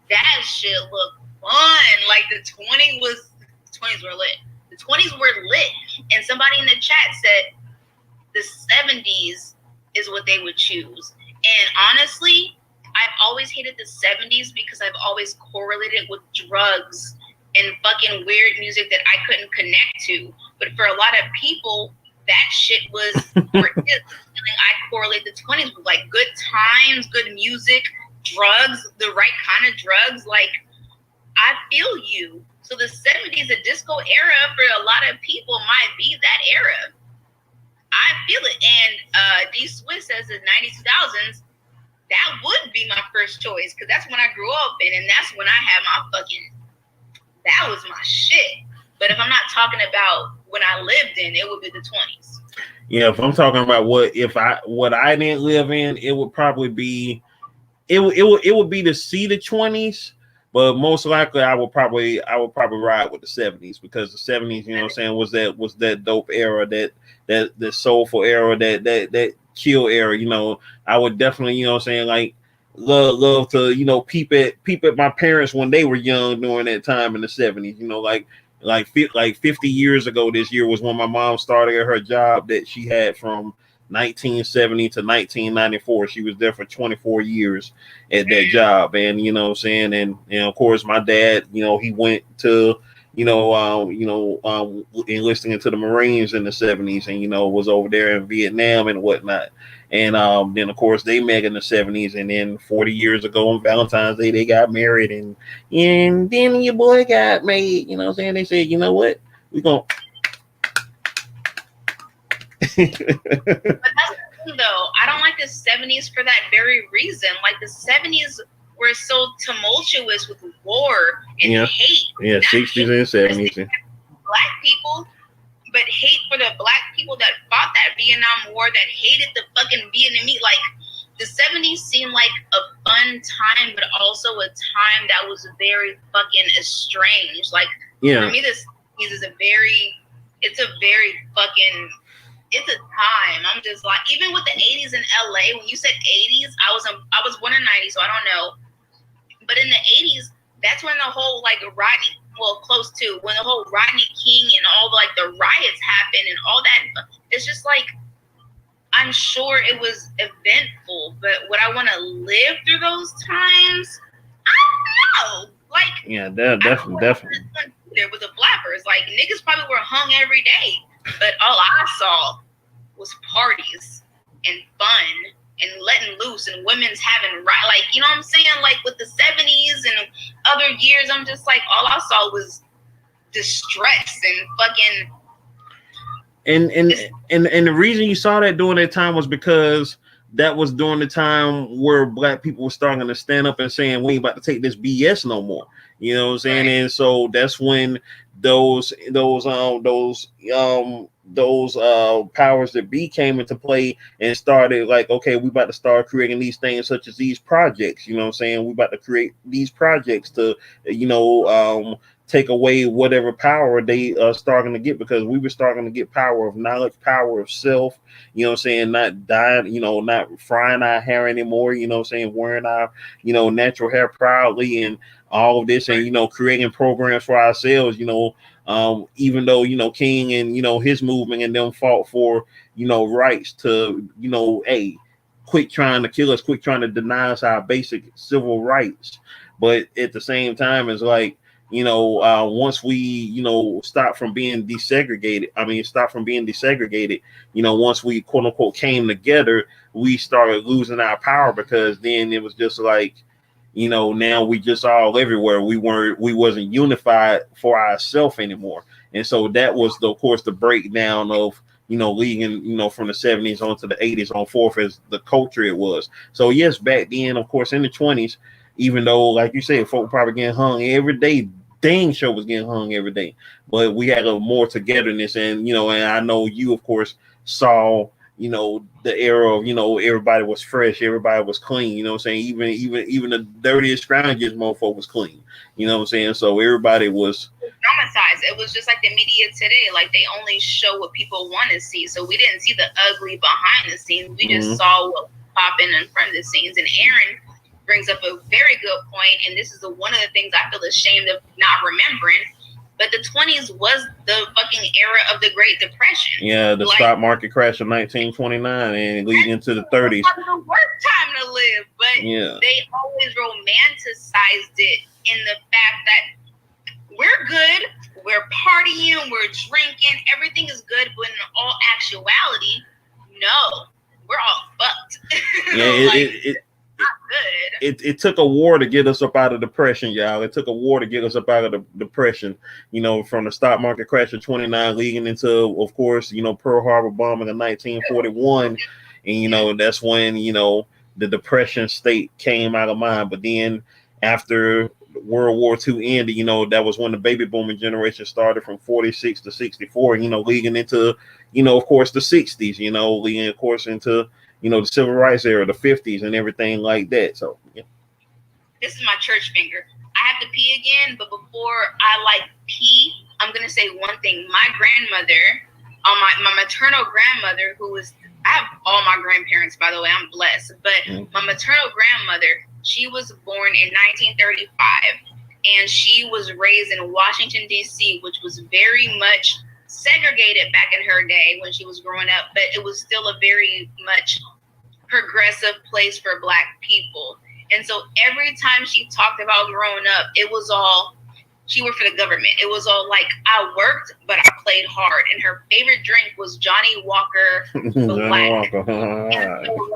that shit look fun. Like the 20s were lit. The 20s were lit. And somebody in the chat said the 70s is what they would choose. And honestly, I've always hated the 70s because I've always correlated with drugs and fucking weird music that I couldn't connect to. But for a lot of people, that shit was, I correlate the 20s with like good times, good music, drugs, the right kind of drugs. Like, I feel you. So the 70s, the disco era for a lot of people might be that era. I feel it. And D Swiss says the 90s, 2000s, that would be my first choice because that's when I grew up in, and that's when I had my fucking, that was my shit. But if I'm not talking about when I lived in, it would be the 20s. Yeah, if I'm talking about what I didn't live in, it would probably be it would be to see the 20s, but most likely I would probably ride with the 70s because the 70s, you know what I'm saying, was that dope era, that soulful era, that chill era, you know. I would definitely, you know what I'm saying, like love to, you know, peep at my parents when they were young during that time in the 70s, you know, like 50 years ago this year was when my mom started at her job that she had from 1970 to 1994. She was there for 24 years at that job. And, you know what I'm saying, and of course my dad, you know, he went to, enlisting into the Marines in the 70s and, you know, was over there in Vietnam and whatnot. And then of course they met in the 70s, and then 40 years ago on Valentine's Day they got married, and then your boy got made, you know what I'm saying? They said, you know what, we gonna But that's the thing though, I don't like the 70s for that very reason. Like the 70s were so tumultuous with war and hate. Yeah, 60s and 70s. Black people, but hate for the black people that fought that Vietnam War, that hated the fucking Vietnamese. Like the 70s seemed like a fun time, but also a time that was very fucking estranged. Like for me, this is a very fucking it's a time. I'm just like, even with the 80s in LA, when you said 80s, I was born in 90, so I don't know. But in the 80s, that's when the whole like Rodney, well, close to when the whole Rodney King and all like the riots happened and all that. It's just like, I'm sure it was eventful, but would I want to live through those times? I don't know. Like, yeah, definitely. There with the flappers, like niggas probably were hung every day, but all I saw was parties and fun and letting loose and women's having right, like, you know what I'm saying? Like with the 70s and other years, I'm just like, all I saw was distress and fucking. And the reason you saw that during that time was because that was during the time where black people were starting to stand up and saying, we ain't about to take this BS no more. You know what I'm saying? Right. And so that's when those powers that be came into play and started like, okay, we about to start creating these things such as these projects. You know what I'm saying? We about to create these projects to, take away whatever power they are starting to get, because we were starting to get power of knowledge, power of self, you know what I'm saying, not dying, not frying our hair anymore, you know what I'm saying, wearing our, natural hair proudly and all of this, and, creating programs for ourselves, even though, King and, his movement and them fought for, rights to, hey, quit trying to kill us, quit trying to deny us our basic civil rights. But at the same time, it's like, once we, stop from being desegregated, once we quote unquote came together, we started losing our power, because then it was just like, now we just all everywhere. We wasn't unified for ourselves anymore. And so that was of course the breakdown of, leading, from the 70s on to the 80s on forth as the culture it was. So yes, back then, of course, in the 20s, even though, like you said, folk probably getting hung every day, dang show was getting hung every day, but we had a more togetherness. And, and I know you, of course, saw, the era of, everybody was fresh, everybody was clean, what I'm saying? Even the dirtiest, scroungiest mofo was clean, what I'm saying? So everybody was traumatized. It was just like the media today, like they only show what people want to see. So we didn't see the ugly behind the scenes. We just saw what popped in front of the scenes. And Aaron brings up a very good point, and this is one of the things I feel ashamed of not remembering. But the 20s was the fucking era of the Great Depression. Yeah, the stock market crash of 1929 and leading into the 30s. It was the worst time to live, but they always romanticized it in the fact that we're good, we're partying, we're drinking, everything is good, but in all actuality, no, we're all fucked. Not good. It took a war to get us up out of depression, y'all. It took a war to get us up out of the depression, from the stock market crash of 29 leading into, of course, Pearl Harbor bombing in 1941. And, that's when, the depression state came out of mind. But then after World War II ended, that was when the baby booming generation started from 46 to 64, leading into, of course, the 60s, leading, of course, into the civil rights era, the 50s and everything like that. So yeah. This is my church finger. I have to pee again, but before I pee, I'm gonna say one thing. My grandmother, my maternal grandmother, I have all my grandparents, by the way, I'm blessed, but my maternal grandmother, she was born in 1935, and she was raised in Washington, D.C., which was very much segregated back in her day when she was growing up, but it was still a very much progressive place for Black people. And so every time she talked about growing up, it was all, she worked for the government. It was all like, I worked, but I played hard. And her favorite drink was Johnny Walker Black. And so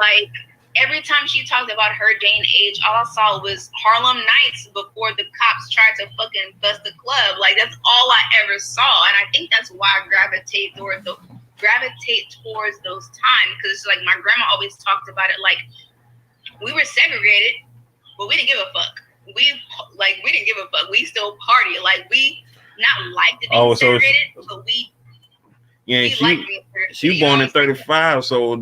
every time she talked about her day and age, all I saw was Harlem Nights before the cops tried to fucking bust the club. That's all I ever saw. And I think that's why I gravitate towards those times, because it's like my grandma always talked about it like we were segregated, but we didn't give a fuck. We didn't give a fuck. We still party. We not like to be segregated, but we. Yeah, she born in 35, so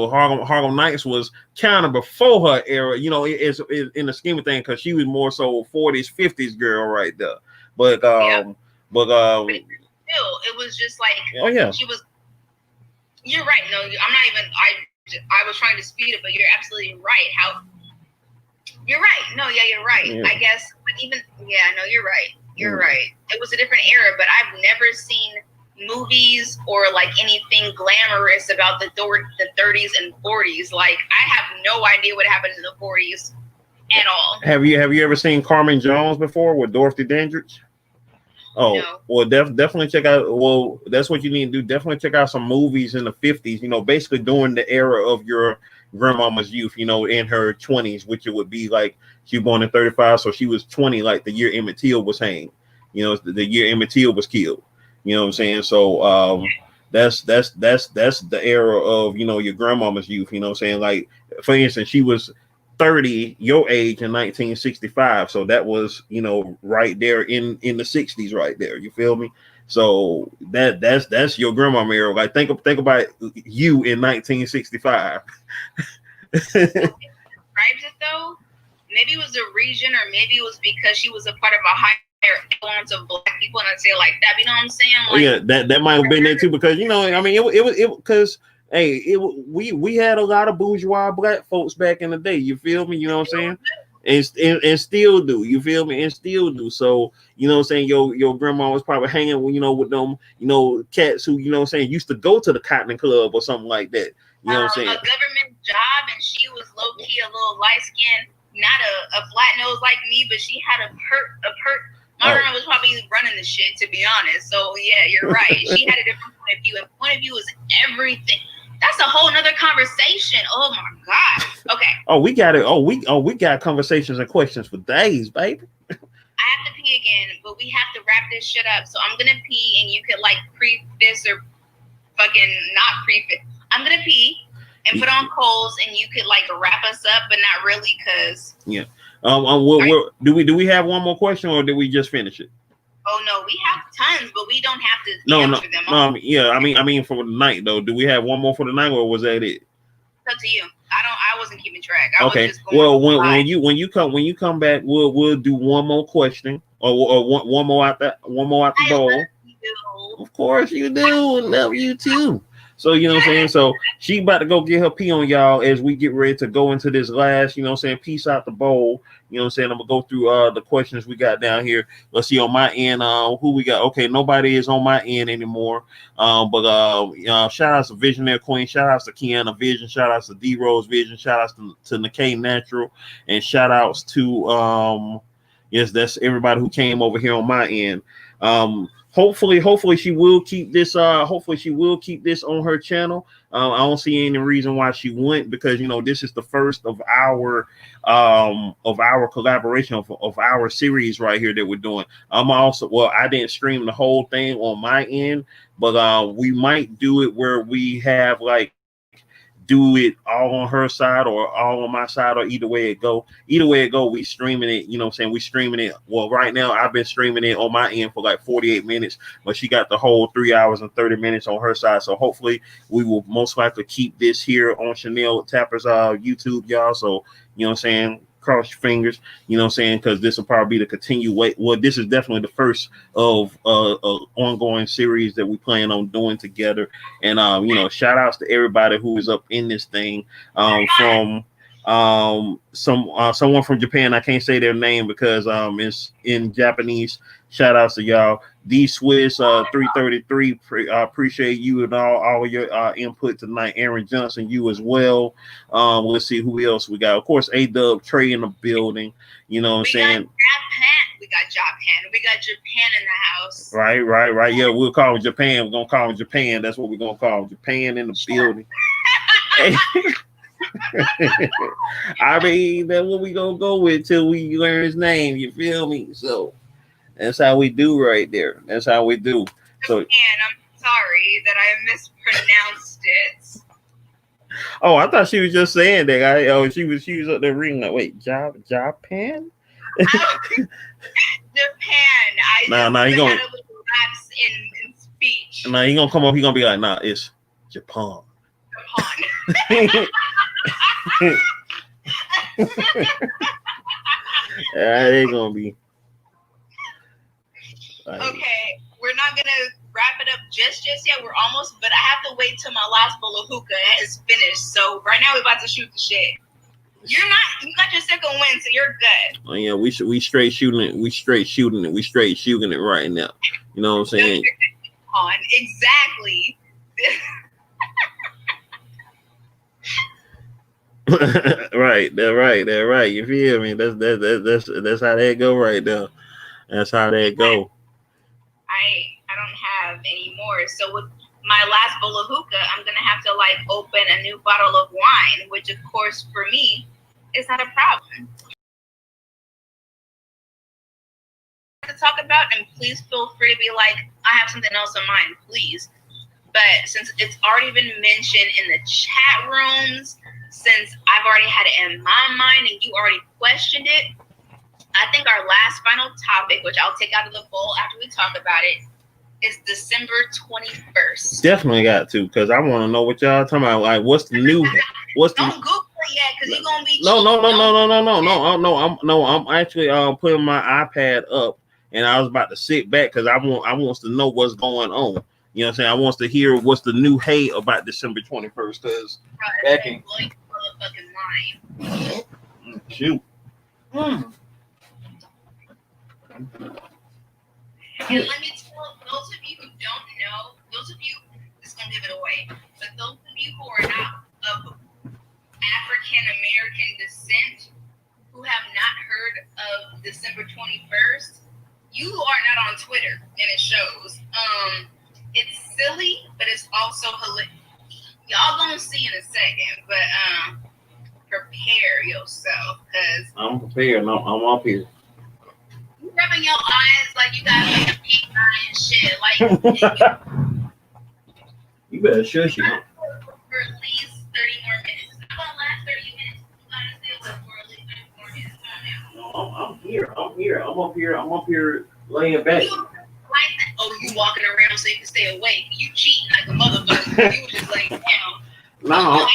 Harlem Nights was kind of before her era. It's in the scheme of things, because she was more so 40s, 50s girl right there. But still, it was just like, oh yeah, she was. You're right. No, I'm not even. I was trying to speed it, but you're absolutely right. You're right. No, yeah, you're right. Yeah. I guess, but even no, you're right. You're right. It was a different era, but I've never seen movies or like anything glamorous about the 30s and 40s. Like I have no idea what happened in the 40s at all. Have you ever seen Carmen Jones before with Dorothy Dandridge? Oh, no. Well, definitely check out. Well, that's what you need to do. Definitely check out some movies in the 50s. You know, basically during the era of your grandmama's youth. You know, in her 20s, which it would be like she was born in 35, so she was 20, like the year Emmett Till was hanged. You know, the year Emmett Till was killed. You know what I'm saying? So that's the era of, you know, your grandmama's youth. You know what I'm saying? Like, for instance, she was 30 your age in 1965, so that was, you know, right there in the 60s, right there. You feel me? So that's your grandmama era. Like, think about you in 1965. Describes it though. Maybe it was a region, or maybe it was because she was a part of a higher influence of black people, and I'd say like that. You know what I'm saying? Like, yeah, that might have been there too, because, you know, I mean, it because hey, we had a lot of bourgeois black folks back in the day. You feel me? You know what I'm saying? And still do. You feel me? And still do. So, you know what I'm saying? Your grandma was probably hanging, you know, with them, you know, cats who, you know what I'm saying, used to go to the Cotton Club or something like that. You know what I'm saying? A government job, and she was low key a little light skinned, not a flat nose like me, but she had a pert. My grandma was probably running the shit, to be honest. So yeah, you're right. She had a different point of view, and point of view is everything. That's a whole nother conversation. Oh my god. Okay. Oh, we got it. We got conversations and questions for days, baby. I have to pee again, but we have to wrap this shit up. So I'm gonna pee, and you could like preface or fucking not preface. I'm gonna pee and put on Coles, and you could like wrap us up, but not really, cause yeah. Do we have one more question, or did we just finish it? Oh no, we have tons, but we don't have to answer them all. Yeah, I mean for the night though. Do we have one more for the night, or was that it? It's up to you. I wasn't keeping track. Okay. Well, when you come back, we'll do one more question, or one more out the bowl. Of course you do. Love you too. So, you know what I'm saying? So she about to go get her pee on, y'all, as we get ready to go into this last, you know what I'm saying, piece out the bowl. You know what I'm saying? I'm gonna go through the questions we got down here. Let's see on my end, who we got. Okay, nobody is on my end anymore. But shout outs to Visionaire Queen, shout outs to KianaVision, shout outs to D Rose Vision, shout outs to Nikkei Natural, and shout outs to yes, that's everybody who came over here on my end. Hopefully she will keep this. Hopefully she will keep this on her channel. I don't see any reason why she wouldn't, because, you know, this is the first of our collaboration of our series right here that we're doing. I didn't stream the whole thing on my end, but we might do it where we have like do it all on her side or all on my side, or either way it go, we streaming it. You know what I'm saying? We streaming it. Well, right now I've been streaming it on my end for like 48 minutes, but she got the whole 3 hours and 30 minutes on her side. So hopefully we will most likely keep this here on Chanel Tapper's YouTube, y'all. So, you know what I'm saying? Cross your fingers, you know what I'm saying, because this will probably be the continuation. Well, this is definitely the first of ongoing series that we plan on doing together. And you know, shout outs to everybody who is up in this thing, from someone from Japan. I can't say their name because it's in Japanese. Shout outs to y'all. D Swiss 333. Appreciate you and all of your input tonight. Aaron Johnson, you as well. Let's see who else we got. Of course, A-Dub Trey in the building. You know what I'm saying? We got Japan. We got Japan in the house. Right. Yeah, we'll call him Japan. We're gonna call him Japan. That's what we're gonna call him. Japan in the building. I mean, that's what we gonna go with till we learn his name. You feel me? So that's how we do right there. That's how we do. So, and I'm sorry that I mispronounced it. Oh, I thought she was just saying that. She was up there reading like, wait, Japan? Japan. Nah, he gonna lapse in speech. Nah, he gonna come up. He gonna be like, nah, it's Japan. It ain't gonna be. Okay, we're not gonna wrap it up just yet. We're almost, but I have to wait till my last bowl of hookah is finished. So right now we're about to shoot the shit. You got your second win, so you're good. Oh yeah, we straight shooting it. We straight shooting it right now. You know what I'm saying? On exactly. Right. You feel me? That's how that go right now. That's how that go. I don't have any more. So with my last bowl of hookah, I'm gonna have to like open a new bottle of wine, which of course for me is not a problem to talk about. And please feel free to be like, I have something else in mind, please. But since it's already been mentioned in the chat rooms, since I've already had it in my mind and you already questioned it, I think our last final topic, which I'll take out of the bowl after we talk about it, is December 21st. Definitely got to, because I want to know what y'all talking about. Like, what's the new? Don't Google it yet, because you're gonna be No. I'm actually putting my iPad up, and I was about to sit back because I wants to know what's going on. You know what I'm saying? I wants to hear what's the new hate about December 21st, because back in shoot. And let me tell those of you who don't know, those of you, this is going to give it away, but those of you who are not of African American descent, who have not heard of December 21st, you are not on Twitter, and it shows. It's silly, but it's also hilarious. Y'all gonna see in a second, but prepare yourself, because I'm prepared. I'm up here. You rubbing your eyes like you got like a pink eye and shit. Like you better shush it. For at least 30 more minutes. It's not gonna last 30 minutes. You gotta stay awake for at least 30 more minutes. No, I'm here. I'm up here laying back. You walking around so you can stay awake. You cheating like a motherfucker. You were just laying down. No.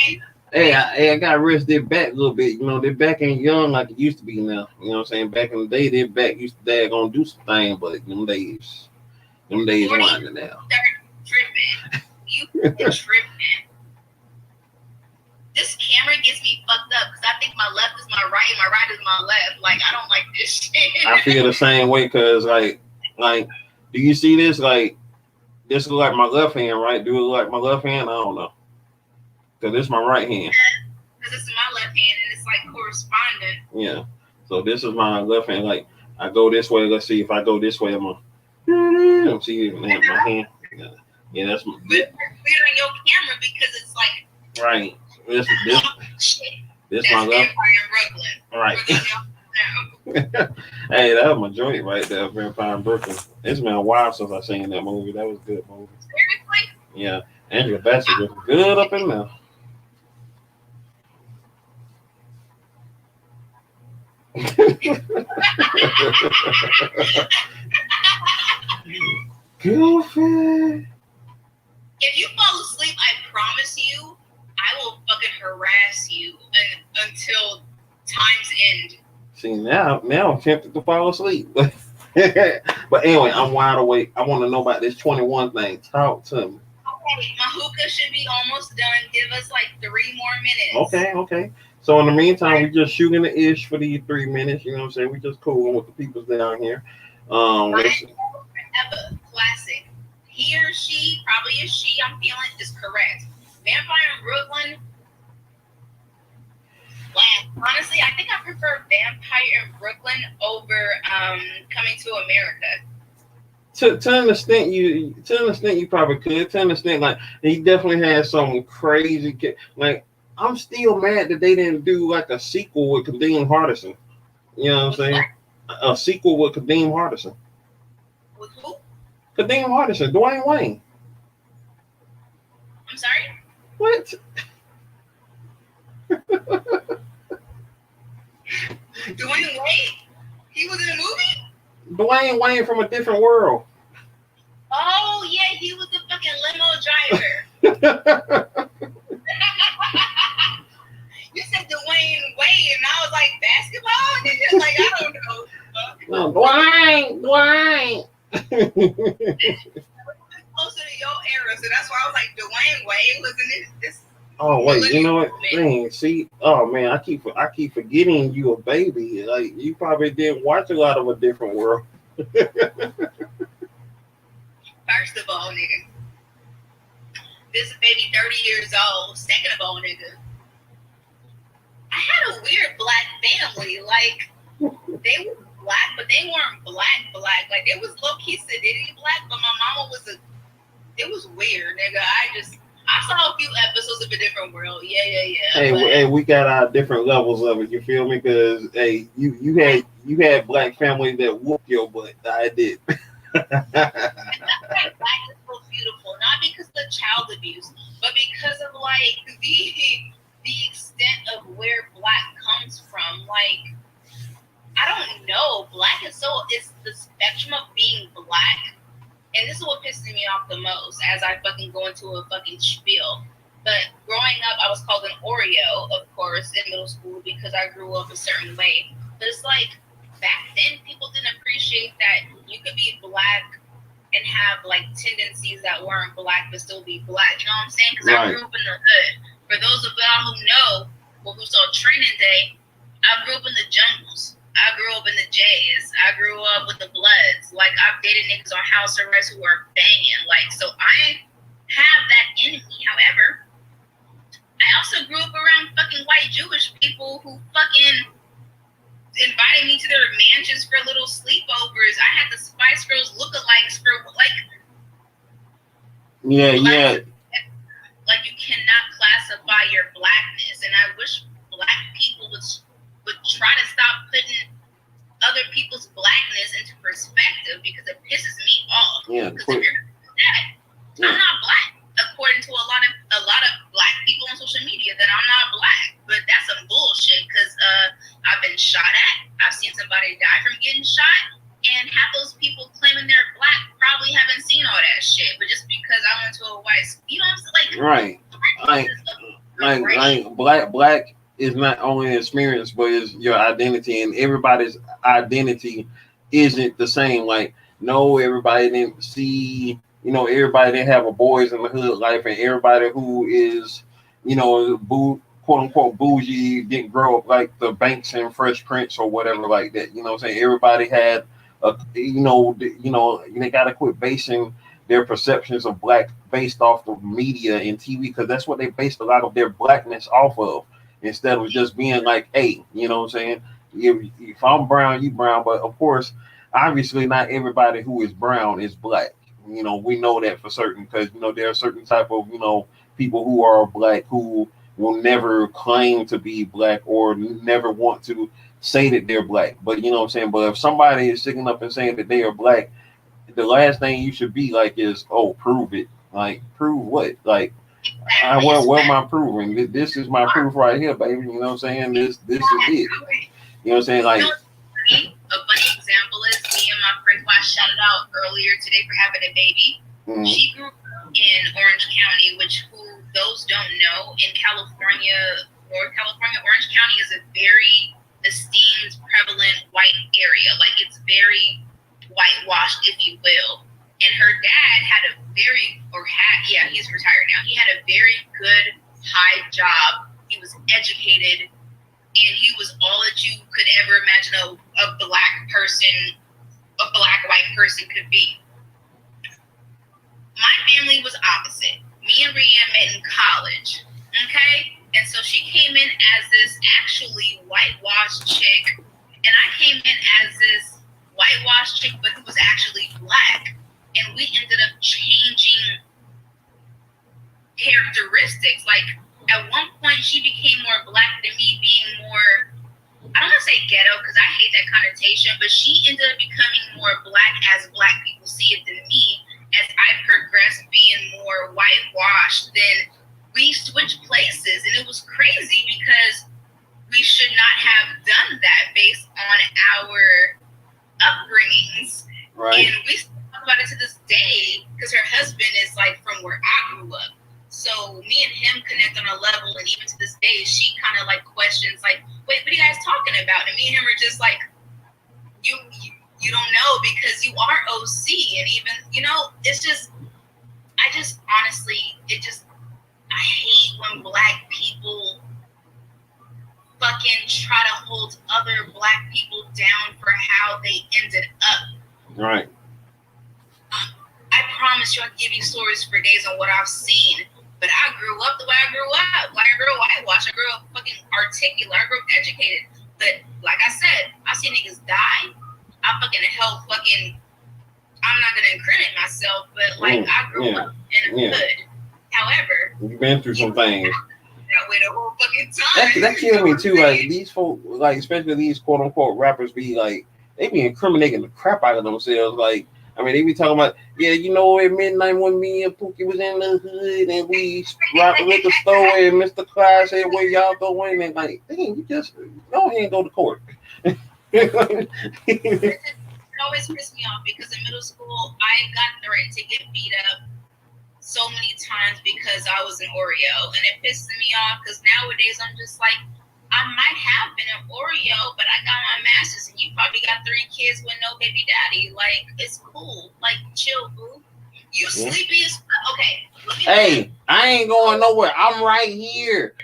Hey, I got to rest their back a little bit. You know, their back ain't young like it used to be now. You know what I'm saying? Back in the day, their back used to gonna do some things, but them days winding down. Tripping. You tripping. This camera gets me fucked up because I think my left is my right and my right is my left. Like, I don't like this shit. I feel the same way because, like, do you see this? Like, this look like my left hand, right? Do it look like my left hand? I don't know. Because this is my right hand. Because this is my left hand and it's like corresponding. Yeah. So this is my left hand. Like, I go this way. Let's see if I go this way. See my hand. Yeah, that's my. We're on your camera because it's like. Right. This that's my left. Right. Hey, that was my joint right there, Vampire in Brooklyn. It's been a while since I seen that movie. That was a good movie. Seriously? Yeah. Angela Bassett was good up in there. Girlfriend. If you fall asleep, I promise you, I will fucking harass you until time's end. See, now I'm tempted to fall asleep. But anyway, I'm wide awake. I want to know about this 21 thing. Talk to me. Okay, my hookah should be almost done. Give us like 3 more minutes. Okay. So in the meantime, we just shooting the ish for these 3 minutes. You know what I'm saying? We just cooling with the people down here. Ever classic. He or she, probably a she, I'm feeling is correct. Vampire in Brooklyn. Honestly, I think I prefer Vampire in Brooklyn over Coming to America. To an extent, you probably could. To an extent, like he definitely has some crazy. Like I'm still mad that they didn't do like a sequel with Kadeem Hardison. You know what I'm saying? A sequel with Kadeem Hardison. With who? Kadeem Hardison, Dwayne Wayne. I'm sorry? What? Dwayne Wayne? He was in a movie? Dwayne Wayne from a different world. Oh, yeah, he was the fucking limo driver. You said Dwayne Wayne, and I was like, basketball? And you're just like, I don't know. No, Dwayne. I was like, Dwayne Wade was in this. Oh wait, you know what? Dang, see, oh man, I keep forgetting you a baby. Like you probably didn't watch a lot of A Different World. First of all, nigga, this baby 30 years old. Second of all, nigga, I had a weird black family. Like they were black, but they weren't black. Like they was low key sedity black, but my mama was it was weird, nigga. I saw a few episodes of A Different World. Yeah. Hey, we got our different levels of it. You feel me? Because hey, you had black family that whooped your butt. I did. Black is so beautiful, not because of the child abuse, but because of like the extent of where black comes from. Like I don't know, black is it's the spectrum of being black. And this is what pisses me off the most as I fucking go into a fucking spiel. But growing up, I was called an Oreo, of course, in middle school because I grew up a certain way. But it's like, back then, people didn't appreciate that you could be black and have, like, tendencies that weren't black but still be black. You know what I'm saying? Because I grew up in the hood. For those of y'all who know, or who saw Training Day, I grew up in the jungles. I grew up in the J's. I grew up with the Bloods. Like, I've dated niggas on house arrest who are banging. Like, so I have that in me. However, I also grew up around fucking white Jewish people who fucking invited me to their mansions for little sleepovers. I had the Spice Girls lookalikes for, like... Yeah. Like, you cannot classify your blackness. And I wish black people would try to stop putting other people's blackness into perspective because it pisses me off. Yeah, because if you're that, I'm not black, according to a lot of black people on social media, that I'm not black. But that's some bullshit because I've been shot at. I've seen somebody die from getting shot, and half those people claiming they're black probably haven't seen all that shit. But just because I went to a white, you know what I'm saying? Right. Black is not only an experience, but it's your identity, and everybody's identity isn't the same. Like, no, everybody didn't see, everybody didn't have a boys in the hood life, and everybody who is, quote unquote bougie didn't grow up like the Banks and Fresh Prince or whatever like that. You know what I'm saying? Everybody had they gotta quit basing their perceptions of black based off of media and TV, because that's what they based a lot of their blackness off of, instead of just being like, hey, you know what I'm saying? If I'm brown, you brown. But of course, obviously not everybody who is brown is black. We know that for certain, because there are certain type of people who are black who will never claim to be black or never want to say that they're black. But you know what I'm saying? But if somebody is sticking up and saying that they are black, the last thing you should be like is, oh, prove it. Like, prove what? Like, what am I proving? This is my proof right here, baby. You know what I'm saying? This is it. You know what I'm saying? Like, a funny example is me and my friend who I shouted out earlier today for having a baby. Mm-hmm. She grew up in Orange County, which, who those don't know, in California, North California, Orange County is a very esteemed, prevalent white area. Like, it's very whitewashed, if you will. And her dad had a he's retired now. He had a very good, high job. He was educated, and he was all that you could ever imagine a black white person could be. My family was opposite. Me and Rianne met in college, okay? And so she came in as this actually whitewashed chick, and I came in as this whitewashed chick, but who was actually black. And we ended up changing characteristics. Like, at one point, she became more black than me, being more, I don't want to say ghetto because I hate that connotation, but she ended up becoming more black as black people see it than me. As I progressed being more whitewashed, then we switched places. And it was crazy because we should not have done that based on our upbringings. Right. And we talk about it to this day because her husband is like from where I grew up. So me and him connect on a level, and even to this day, she kind of like questions like, wait, what are you guys talking about? And me and him are just like, you don't know because you are OC. And even, it's just, I just honestly I hate when black people fucking try to hold other black people down for how they ended up. Right. I promise you, I give you stories for days on what I've seen. But I grew up the way I grew up. Like, I grew up whitewashed. I grew up fucking articulate. I grew up educated. But like I said, I see niggas die. I fucking help fucking. I'm not gonna incriminate myself, but like I grew up in a hood. However, you've been through some things. That way the whole fucking time. That kills me too. Like these folk, like especially these quote unquote rappers, be like they be incriminating the crap out of themselves. Like, I mean, they be talking about, yeah, you know, at midnight when me and Pookie was in the hood and we rocked with the store and Mr. Clyde said, where y'all going? And like, dang, you just go ahead and go to court. It always pissed me off because in middle school, I got threatened to get beat up so many times because I was an Oreo. And it pisses me off because nowadays I'm just like, I might have been an Oreo, but I got my master's and you probably got 3 kids with no baby daddy. Like, it's cool. Like, chill, boo. You sleepy as fuck. Okay. Hey, I ain't going nowhere. I'm right here.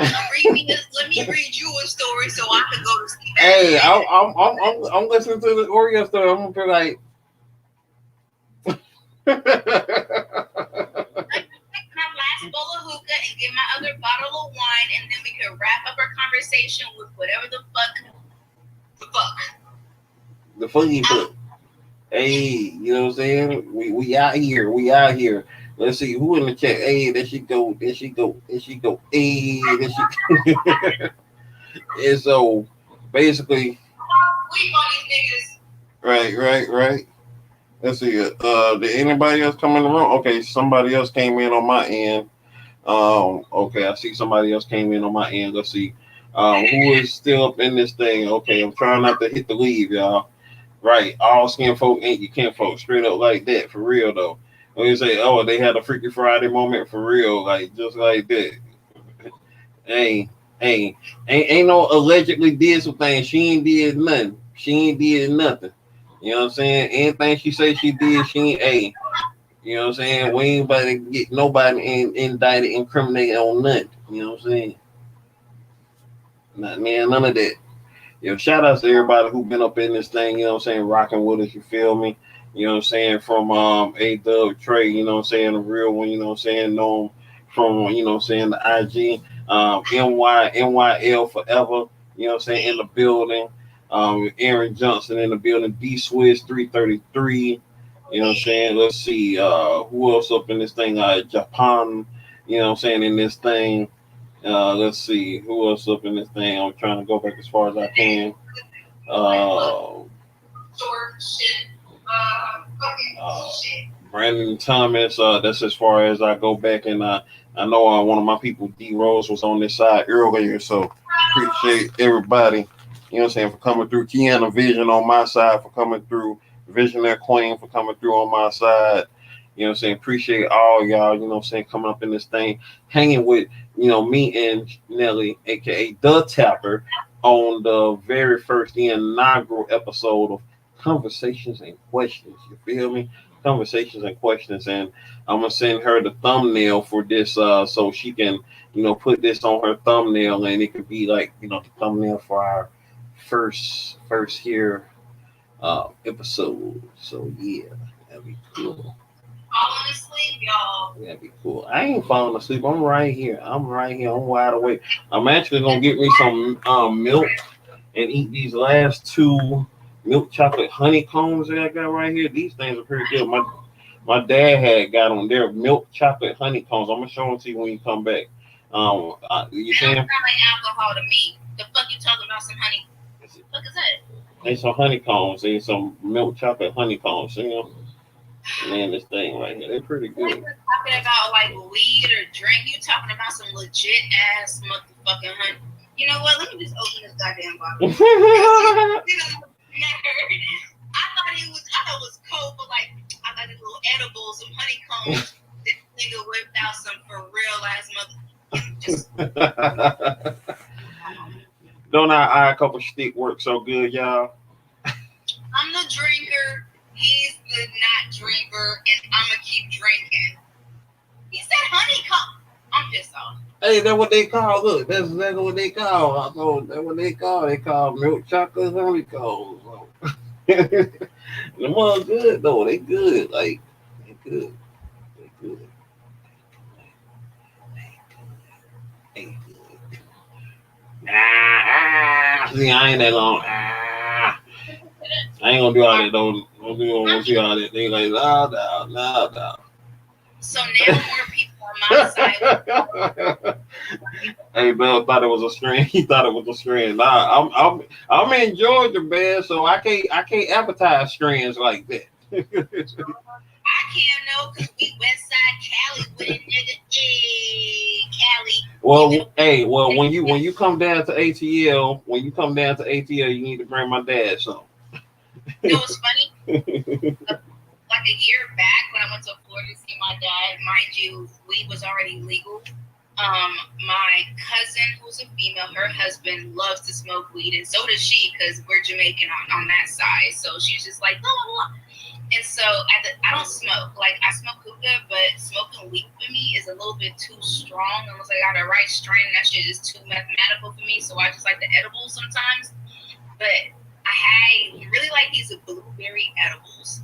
Let me read you a story so I can go to sleep. Hey, I'm listening to the Oreo story. I'm gonna be like, my last bowl of hookah and get my other bottle of wine, and then we can wrap up our conversation with whatever the fuck. Hey, you know what I'm saying? We out here. We out here. Let's see who in the chat. Hey, there she go. There she go. There she go. Hey, there she go. And so basically, right. Let's see. Did anybody else come in the room? Okay, somebody else came in on my end. Okay, I see somebody else came in on my end. Let's see. Who is still up in this thing? Okay, I'm trying not to hit the leave, y'all. Right, all skin folk ain't you can't folk straight up like that for real though. When you say, oh, they had a Freaky Friday moment for real, like just like that. Ain't no allegedly did some things. She ain't did nothing. She ain't did nothing. You know what I'm saying? Anything she say she did, she ain't. You know what I'm saying? We ain't about to get nobody indicted, incriminated on nothing. You know what I'm saying? None of that. Yo, shout out to everybody who been up in this thing, you know what I'm saying, rocking with us, you feel me? You know what I'm saying, from A-Dub Trey, you know what I'm saying, the real one, you know what I'm saying, known from, you know what I'm saying, the IG, NYL Forever, you know what I'm saying, in the building, Aaron Johnson in the building, D-Swiss 333, you know what I'm saying, let's see, who else up in this thing, Japan, you know what I'm saying, in this thing. Let's see who else up in this thing. I'm trying to go back as far as I can. Brandon Thomas. That's as far as I go back, and I know one of my people, D Rose, was on this side earlier. So appreciate everybody. You know what I'm saying, for coming through. KianaVision on my side, for coming through. Visionary Queen for coming through on my side. You know what I'm saying? Appreciate all y'all, you know what I'm saying, coming up in this thing, hanging with, you know, me and Nelly, aka The Tapper, on the very first inaugural episode of Conversations and Questions. You feel me? Conversations and Questions. And I'm gonna send her the thumbnail for this so she can, you know, put this on her thumbnail, and it could be like, you know, the thumbnail for our first here episode. So yeah, that'd be cool. Falling asleep, y'all. That'd be cool. I ain't falling asleep. I'm right here. I'm wide awake. I'm actually gonna get me some milk and eat these last 2 milk chocolate honeycombs that I got right here. These things are pretty good. My dad had got them. They're milk chocolate honeycombs. I'm gonna show them to you when you come back. You saying? Sound like alcohol to me. The fuck you talking about? Some honey? What the fuck is that? They some honeycombs. They some milk chocolate honeycombs. You know. Man, this thing right here, they're pretty good. You're talking about like weed or drink. You talking about some legit ass motherfucking honey. You know what? Let me just open this goddamn bottle. I thought it was cold, but like I got these little edibles, some honeycombs. This nigga whipped out some for real ass mother. Don't our eye couple stick work so good, y'all? I'm the drinker. He's the not drinker, and I'm gonna keep drinking. He said honeycomb. I'm pissed off. Hey, that's what they call. Look, that's exactly what they call. I know that's what they call. They call milk chocolate honeycomb. So. Them all good though. They good. Like they good. They good. They good. See, I ain't that long. I ain't gonna do all that though. Don't do all that. They like no. So now more people on my side. Hey, Bill thought it was a strain. He thought it was a strain. Nah, I'm in Georgia, man, so I can't advertise strands like that. I can't know because we West Side Cali with it, nigga. Hey, Cali. Well, when you come down to ATL, you need to bring my dad some. You know what's funny? Like a year back when I went to Florida to see my dad, mind you, weed was already legal. My cousin, who's a female, her husband loves to smoke weed, and so does she, because we're Jamaican on that side. So she's just like, blah, blah, blah. And so I don't smoke. Like, I smoke hookah, but smoking weed for me is a little bit too strong. Unless I got the right strain, that shit is too mathematical for me. So I just like the edibles sometimes. But I really like these blueberry edibles.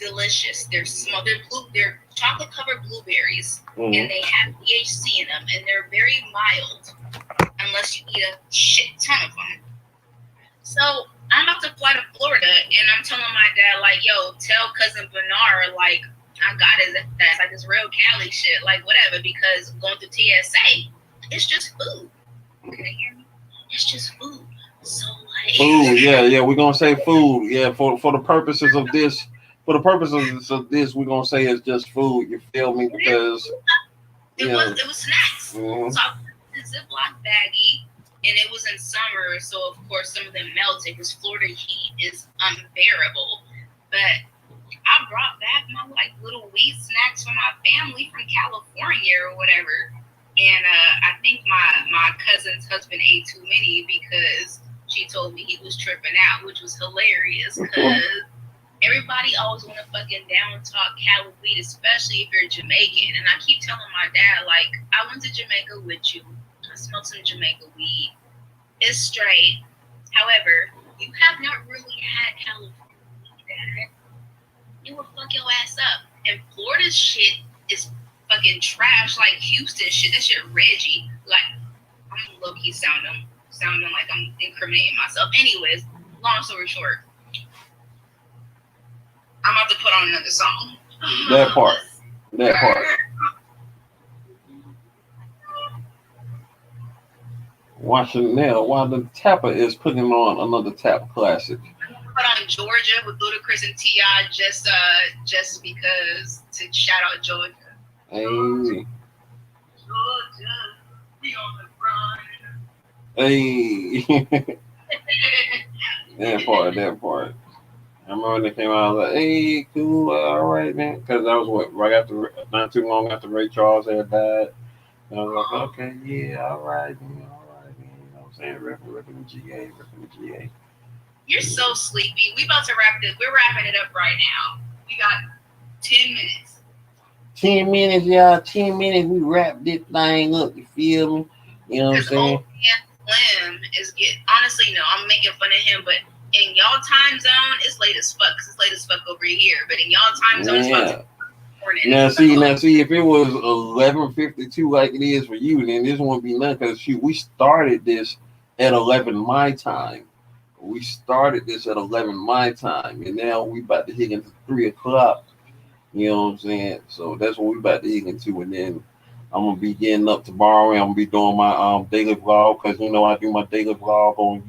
Delicious. They're small. They're chocolate covered blueberries, and they have THC in them, and they're very mild, unless you eat a shit ton of them. So I'm about to fly to Florida, and I'm telling my dad, like, yo, tell cousin Bernard, like, I got his ass, like, this real Cali shit, like, whatever, because going through TSA, it's just food. Can you hear me? It's just food. So like food, yeah, we're gonna say food, yeah, for the purposes of this. For the purposes of this, we're gonna say it's just food. You feel me? Because it was snacks. Mm-hmm. So I put the Ziploc baggie, and it was in summer, so of course some of them melted because Florida heat is unbearable. But I brought back my like little weed snacks for my family from California or whatever. And I think my cousin's husband ate too many because she told me he was tripping out, which was hilarious because everybody always want to fucking down talk Cali weed, especially if you're Jamaican. And I keep telling my dad, like, I went to Jamaica with you. I smoked some Jamaica weed. It's straight. However, you have not really had California weed, Dad. It will fuck your ass up. And Florida's shit is fucking trash, like Houston shit. That shit Reggie. Like, I'm low-key sounding like I'm incriminating myself. Anyways, long story short, I'm about to put on another song. That part. Watching now while the tapper is putting on another tap classic. Put on Georgia with Ludacris and T.I. just because to shout out Georgia. Hey. Georgia, we on the Hey. grind. that part. I remember when they came out, I was like, hey, cool, all right, man. Because that was not too long after Ray Charles had died. And I was like, okay, yeah, all right, man. You know what I'm saying? Ripping the GA. You're so sleepy. We about to wrap this. We're wrapping it up right now. We got 10 minutes. 10 minutes, y'all. 10 minutes. We wrap this thing up. You feel me? You know what I'm saying? Old man Slim is honestly, no, I'm making fun of him, but in y'all time zone, it's late as fuck because it's late as fuck over here. But in y'all time zone, it's about morning. Now see, if it was 11:52 like it is for you, then this won't be nothing. Because we started this at 11 my time. We started this at 11 my time, and now we about to hit into 3 o'clock. You know what I'm saying? So that's what we about to hit into, and then I'm gonna be getting up tomorrow, and I'm gonna be doing my daily vlog because I do my daily vlog on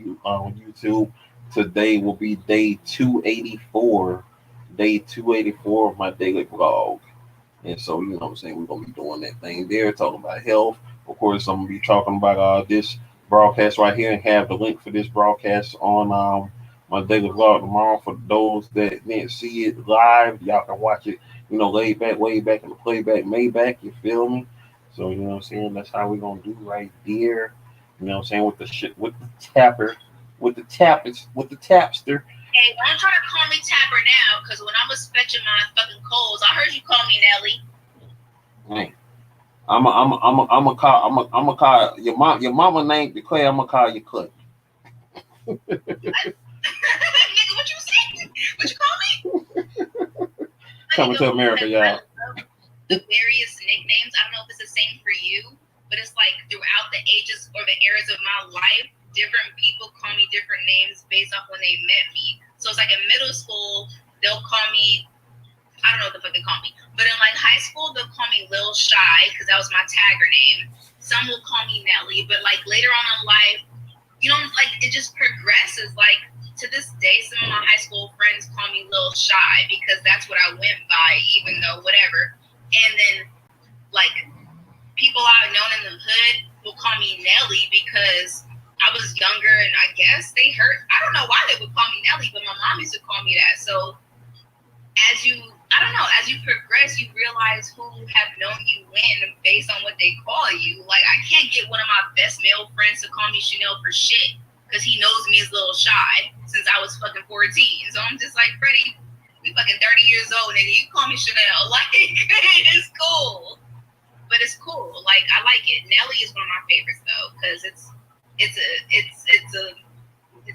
YouTube. Today will be day 284. Day 284 of my daily vlog. And so, you know what I'm saying, we're going to be doing that thing there, talking about health. Of course, I'm going to be talking about this broadcast right here and have the link for this broadcast on my daily vlog tomorrow. For those that didn't see it live, y'all can watch it, way back in the playback, Maybach, you feel me? So, you know what I'm saying, that's how we're going to do right there. You know what I'm saying, with the tapster. Hey, don't try to call me Tapper now, because when I was fetching my fucking coals, I heard you call me Nelly. Hey, I'm a call your mama named Declare. I'm gonna call you Clay. Nigga, what you say? What you call me? Coming to America, y'all. The various nicknames. I don't know if it's the same for you, but it's like throughout the ages or the eras of my life, different people call me different names based off when they met me. So it's like in middle school, they'll call me, I don't know what the fuck they call me, but in like high school, they'll call me Lil Shy because that was my tagger name. Some will call me Nelly, but like later on in life, you know, like it just progresses. Like to this day, some of my high school friends call me Lil Shy because that's what I went by, even though whatever. And then like people I've known in the hood will call me Nelly because I was younger and I guess they hurt. I don't know why they would call me Nelly, but my mom used to call me that. So as you progress, you realize who have known you when based on what they call you. Like, I can't get one of my best male friends to call me Chanel for shit because he knows me as Little Shy since I was fucking 14. So I'm just like, Freddie, we fucking 30 years old, and you call me Chanel. Like, it's cool. But it's cool. Like, I like it. Nelly is one of my favorites, though, because it's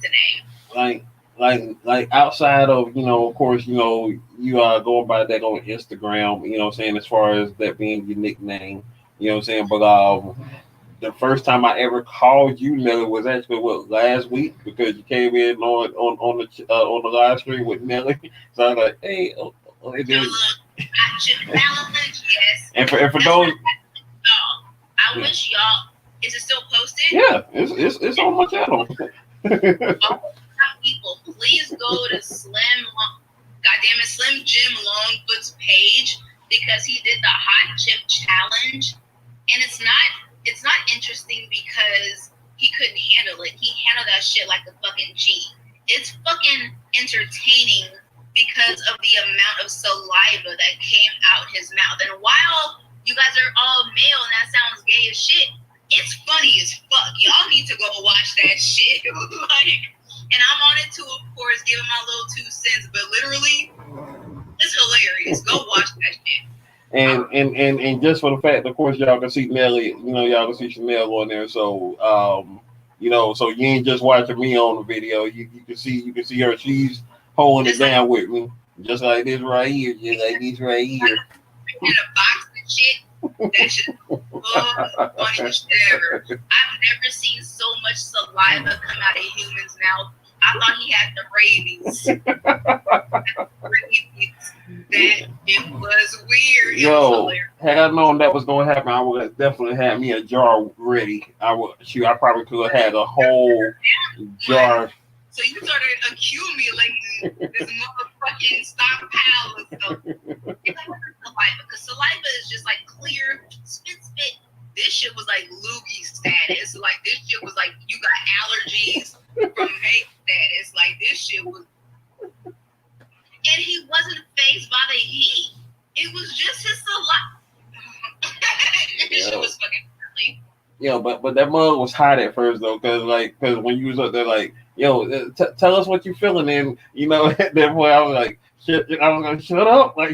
a name. Like outside of, you know, of course, you know, you are going by that on Instagram, you know what I'm saying, as far as that being your nickname, you know what I'm saying, but the first time I ever called you Nelly was actually last week, because you came in on the live stream with Nelly. So I was like, hey, it is. Yes. And for those, I wish y'all. Is it still posted? Yeah, it's on my channel. People, please go to Slim Jim Longfoot's page because he did the hot chip challenge, and it's not interesting because he couldn't handle it. He handled that shit like a fucking G. It's fucking entertaining because of the amount of saliva that came out his mouth. And while you guys are all male and that sounds gay as shit, it's funny as fuck. Y'all need to go watch that shit. And I'm on it too, of course, giving my little 2 cents. But literally, it's hilarious. Go watch that shit. And just for the fact, of course, y'all can see Nelly. You know, y'all can see Chanel on there. So you know, so you ain't just watching me on the video. You can see her. She's holding it down with me, just like this right here. Just like this right here. In a box and shit. That shit funniest shit ever. I've never seen so much saliva come out of a human's mouth. I thought he had the rabies. That it was weird. Yo, had I known that was going to happen, I would have definitely had me a jar ready. I probably could have had a whole jar. So you started accumulating this motherfucking stockpile of stuff. Saliva, because saliva is just like clear spit. This shit was like loogie status. Like this shit was like you got allergies from make status. Like this shit was, and he wasn't fazed by the heat. It was just his saliva. This shit was fucking silly. Yeah, but that mug was hot at first though, because when you was up there like, yo, tell us what you feeling, and you know, at that point I was like, shit, I was gonna shut up, I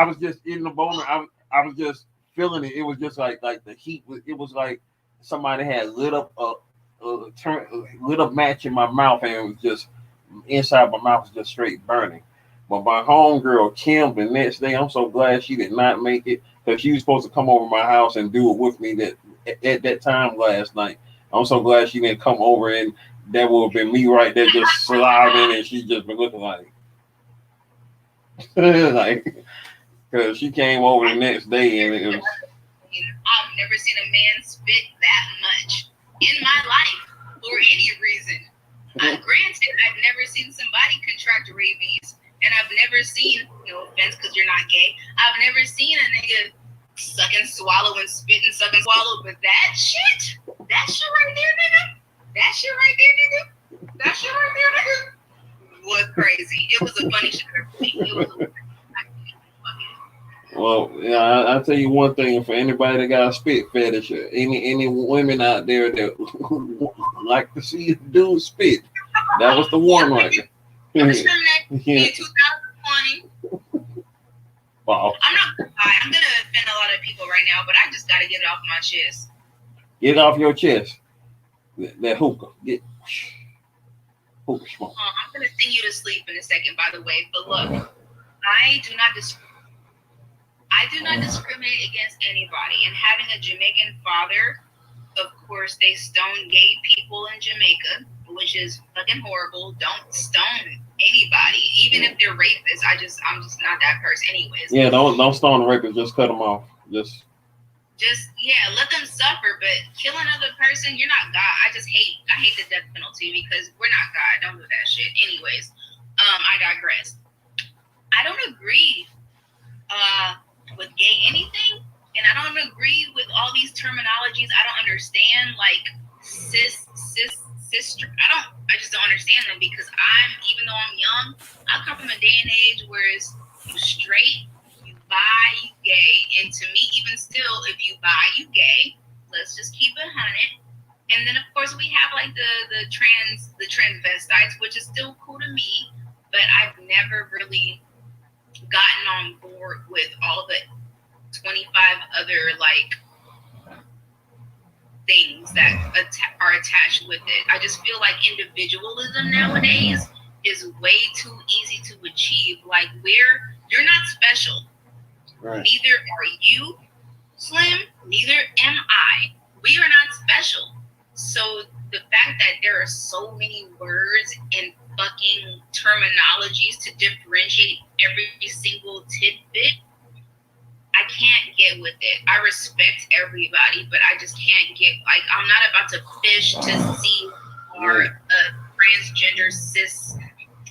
was just in the moment, I was just feeling it. It was just like the heat was. It was like somebody had lit up match in my mouth, and it was just inside my mouth was just straight burning. But my homegirl Kim, the next day, I'm so glad she did not make it, because she was supposed to come over to my house and do it with me at that time last night. I'm so glad she didn't come over, and that would have been me right there just slobbing, and she just been looking like because she came over the next day, and it was. I've never seen a man spit that much in my life for any reason. Granted, I've never seen somebody contract rabies, and I've never seen, no offense because you're not gay, I've never seen a nigga suck and swallow and spit and suck and swallow, but that shit right there, nigga, that shit right there, nigga, was crazy. It was a funny shit. It was Well, yeah, I'll tell you one thing. For anybody that got a spit fetish, any women out there that like to see dudes spit, That was the one right there. I'm discriminating in 2020. Wow. I'm not gonna lie. I'm gonna offend a lot of people right now, but I just gotta get it off my chest. Get it off your chest. That hookah. Get hookah smoke. I'm gonna send you to sleep in a second, by the way. But look, I do not discriminate against anybody. And having a Jamaican father, of course, they stone gay people in Jamaica, which is fucking horrible. Don't stone anybody, even if they're rapists. I'm just not that person, anyways. Yeah, don't stone the rapists. Just cut them off. Just let them suffer. But kill another person, you're not God. I hate the death penalty because we're not God. Don't do that shit. Anyways, I digress. I don't agree with gay anything, and I don't agree with all these terminologies. I don't understand like cis. I just don't understand them because even though I'm young, I come from a day and age where it's you straight, you bi, you gay, and to me, even still, if you bi, you gay. Let's just keep it 100. And then of course we have like the transvestites, which is still cool to me, but I've never really gotten on board with all the 25 other like things that are attached with it. I just feel like individualism nowadays is way too easy to achieve. Like you're not special. right. Neither are you, Slim. Neither am I. We are not special. So the fact that there are so many words and fucking terminologies to differentiate every single tidbit, I can't get with it. I respect everybody, but I just can't get, like, I'm not about to fish to see or a transgender, cis,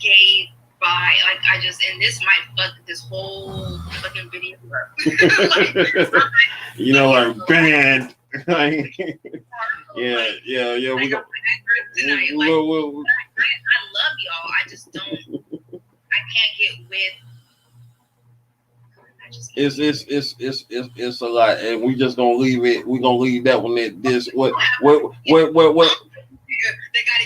gay, bi. Like, and this might fuck this whole fucking video up. Like, banned. Yeah. We go. Tonight. Like, I love y'all. I just don't. I can't get with. It's a lot, and we just gonna leave it. We gonna leave that one at this. What? They gotta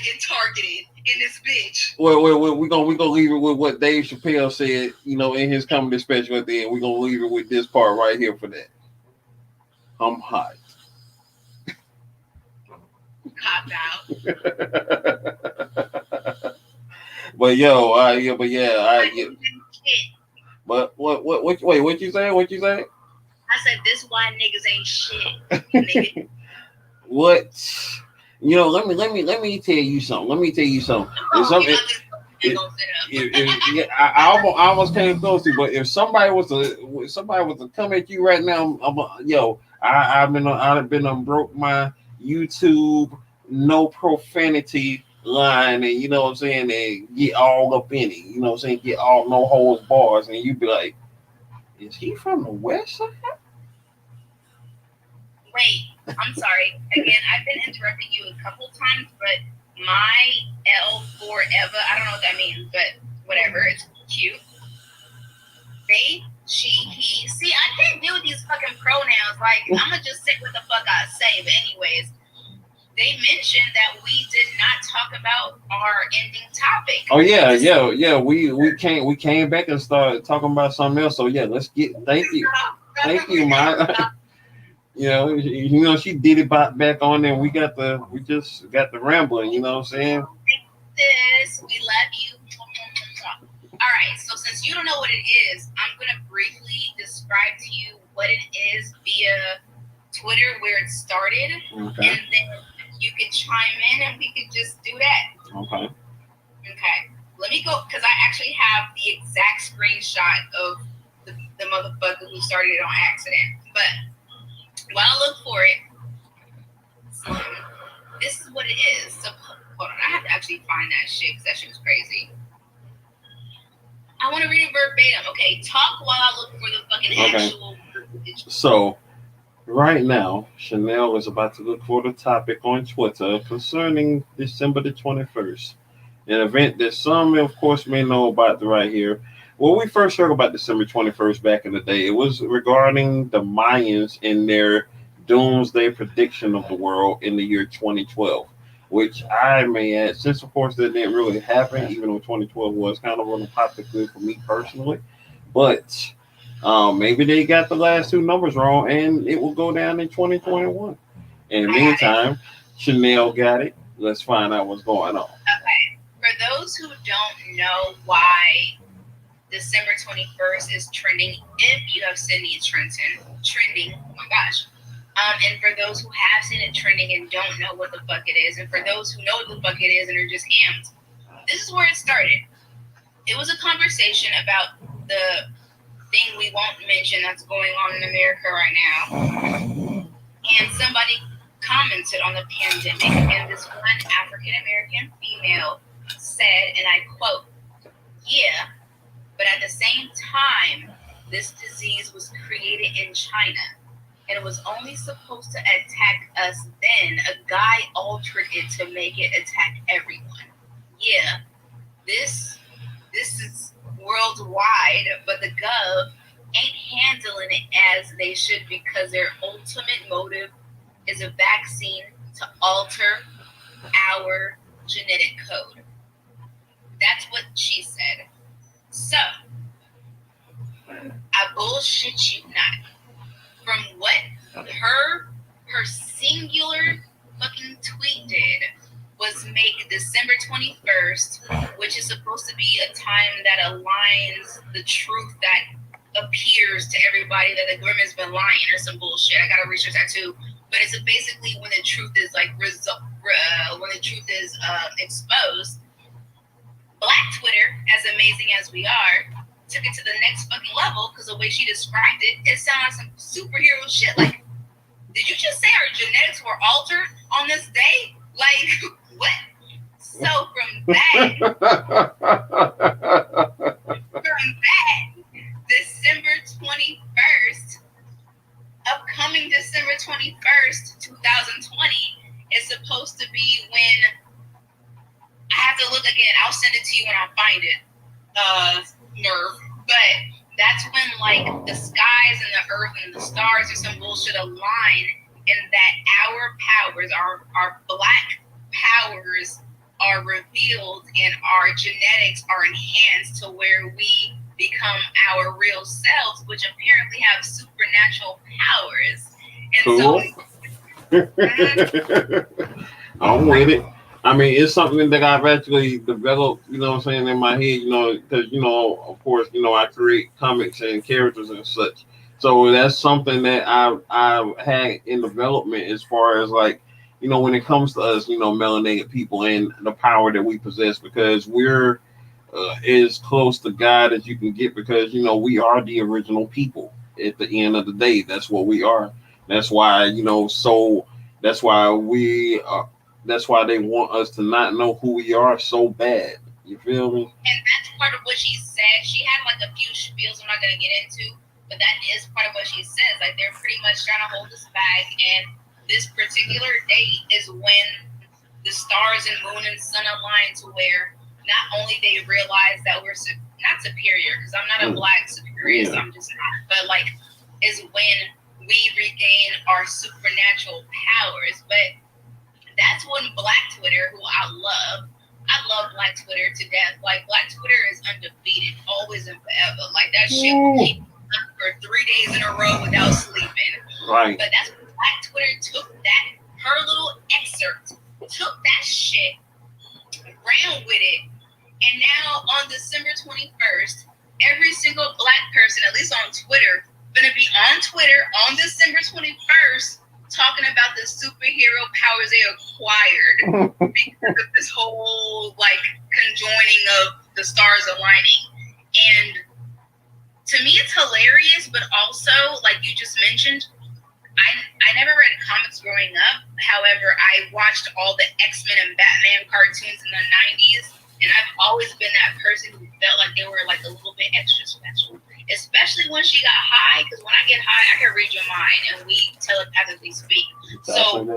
get targeted in this bitch. We gonna leave it with what Dave Chappelle said, in his comedy special at the end. We gonna leave it with this part right here for that. I'm hot. Cop out. But But what you say? What you say? I said this why niggas ain't shit. Nigga. What? Let me tell you something. I almost came close to, but if somebody was to come at you right now, I've been broke my YouTube no profanity line, and what I'm saying, and get all up in it, get all no holds bars, and you be like, is he from the west side? Wait, I'm sorry. Again, I've been interrupting you a couple times, but my L4 Eva, I don't know what that means, but whatever, it's cute. They, she, he. See, I can't deal with these fucking pronouns. Like, I'm gonna just say what the fuck I say. But anyways, they mentioned that we did not talk about our ending topic. Oh yeah. We came back and started talking about something else. So yeah, let's get. Thank you, Mike. She did it back on there. We just got the rambling. You know what I'm saying? Sis, we love you. All right. So since you don't know what it is, I'm gonna briefly describe to you what it is via Twitter, where it started, okay. And then you could chime in, and we could just do that. Okay. Let me go, because I actually have the exact screenshot of the motherfucker who started it on accident. But while I look for it, this is what it is. So hold on, I have to actually find that shit, because that shit was crazy. I want to read it verbatim. Okay, talk while I look for the fucking actual verbiage. So right now, Chanel is about to look for the topic on Twitter concerning December the 21st, an event that some, of course, may know about right here. Well, we first heard about December 21st back in the day. It was regarding the Mayans and their doomsday prediction of the world in the year 2012. which I may add, since of course that didn't really happen, even though 2012 was kind of on the popular good for me personally. But maybe they got the last two numbers wrong and it will go down in 2021. In the meantime, Chanel got it. Let's find out what's going on. Okay. For those who don't know why December 21st is trending, if you have seen it trending, oh my gosh. And for those who have seen it trending and don't know what the fuck it is, and for those who know what the fuck it is and are just amped, this is where it started. It was a conversation about the thing we won't mention that's going on in America right now. And somebody commented on the pandemic, and this one African American female said, and I quote, "Yeah, but at the same time, this disease was created in China, and it was only supposed to attack us then. A guy altered it to make it attack everyone. Yeah, this is worldwide, but the Gov ain't handling it as they should because their ultimate motive is a vaccine to alter our genetic code." That's what she said. So, I bullshit you not. From what her singular fucking tweet did was make December 21st, which is supposed to be a time that aligns the truth that appears to everybody that the government's been lying or some bullshit. I gotta research that too. But it's basically when the truth is like when the truth is exposed. Black Twitter, as amazing as we are, took it to the next fucking level because the way she described it, it sounded like some superhero shit. Like, did you just say our genetics were altered on this day? Like, what? So from that, December 21st, upcoming December 21st, 2020, is supposed to be when, I have to look again, I'll send it to you when I find it, Nerve. But that's when, like, the skies and the earth and the stars or some bullshit align, and that our powers, our black powers are revealed and our genetics are enhanced to where we become our real selves, which apparently have supernatural powers. And cool. I'm with it. I mean, it's something that I've actually developed, you know what I'm saying, in my head, you know, because, you know, of course, you know, I create comics and characters and such. So that's something that I've had in development as far as, like, you know, when it comes to us, you know, melanated people and the power that we possess, because we're as close to God as you can get, because, you know, we are the original people at the end of the day. That's what we are. That's why, you know, so that's why we are. That's why they want us to not know who we are so bad. You feel me? And that's part of what she said. She had like a few spiels I'm not going to get into, but that is part of what she says. Like, they're pretty much trying to hold us back. And this particular date is when the stars and moon and sun align to where not only they realize that we're not superior, because I'm not a black superior, so I'm just not, but like, is when we regain our supernatural powers. But that's when Black Twitter, who I love Black Twitter to death. Like, Black Twitter is undefeated, always and forever. Like, that shit will keep up for 3 days in a row without sleeping. Right. But that's when Black Twitter took that, her little excerpt, took that shit, ran with it, and now on December 21st, every single Black person, at least on Twitter, gonna be on Twitter on December 21st, talking about the superhero powers they acquired because of this whole, like, conjoining of the stars aligning. And to me, it's hilarious, but also, like you just mentioned, I never read comics growing up. However, I watched all the X-Men and Batman cartoons in the 90s, and I've always been that person who felt like they were, like, a little bit extra special. Especially when she got high, because when I get high, I can read your mind and we telepathically speak. So, do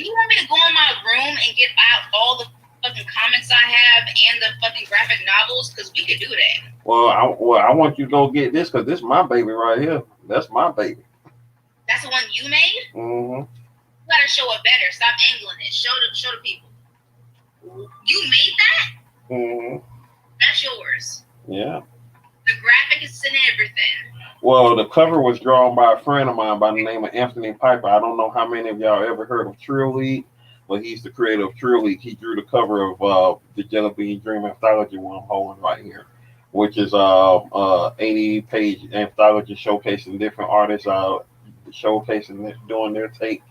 you want me to go in my room and get out all the fucking comics I have and the fucking graphic novels? Because we could do that. Well, I want you to go get this, because this is my baby right here. That's my baby. That's the one you made? Mm-hmm. You gotta show it better. Stop angling it. Show the people. You made that? Mm-hmm. That's yours. Yeah. The graphics and everything. Well, the cover was drawn by a friend of mine by the name of Anthony Piper. I don't know how many of y'all ever heard of Trill League, but he's the creator of Trill League. He drew the cover of the Jelly Bean Dream anthology one I'm holding right here, which is 80-page anthology showcasing different artists, showcasing doing their take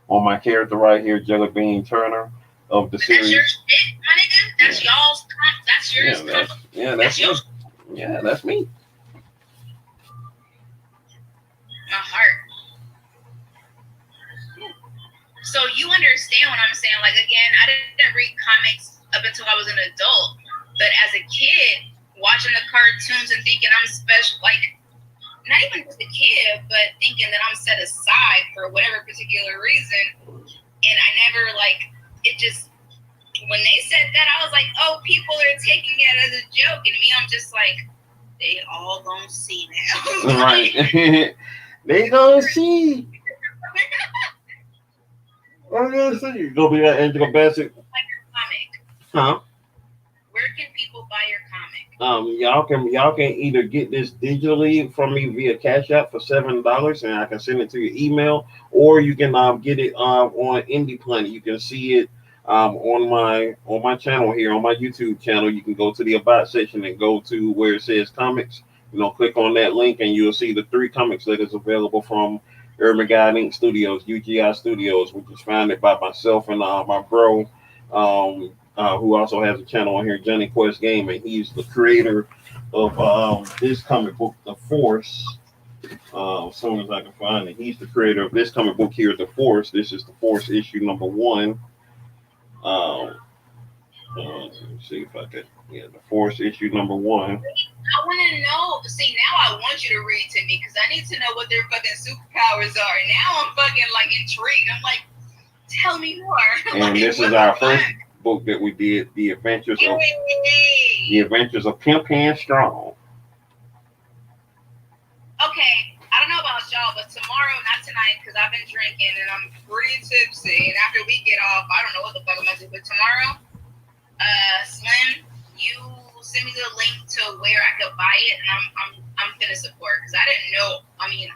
on my character right here, Jelly Bean Turner of the series. That's your shit, my nigga. That's y'all's. That's yours. That's yours. Yeah, that's me. My heart. So you understand what I'm saying? Like, again, I didn't read comics up until I was an adult, but as a kid, watching the cartoons and thinking I'm special, like, not even just a kid, but thinking that I'm set aside for whatever particular reason, and I never, like, it just, when they said that, I was like, oh, people are taking it as a joke, and me, I'm just like, they all gonna see now. Right. They gonna see. I'm gonna see. You gonna be that Angela Bassett. Like your comic. Huh? Where can people buy your comic? Y'all can either get this digitally from me via Cash App for $7, and I can send it to your email, or you can get it on Indie Planet. You can see it on my channel here, on my YouTube channel. You can go to the About section and go to where it says comics. Click on that link and you'll see the 3 comics that is available from Urban Guide Inc. Studios, UGI Studios, which is founded by myself and my bro, who also has a channel on here, Johnny Quest Gaming. He's the creator of this comic book, The Force. As soon as I can find it, he's the creator of this comic book here, The Force. This is The Force issue number 1. Let's see if I can. Yeah, The Force issue number 1. I want to know. See, now I want you to read to me because I need to know what their fucking superpowers are. Now I'm fucking like intrigued. I'm like, tell me more. And like, this is our first book that we did, The Adventures of Pimp Hand Strong. Okay, I don't know about y'all, but tomorrow, not tonight, because I've been drinking and I'm pretty tipsy. And after we get off, I don't know what the fuck I'm gonna do. But tomorrow, Slim, you send me the link to where I could buy it, and I'm gonna support because I didn't know. I mean,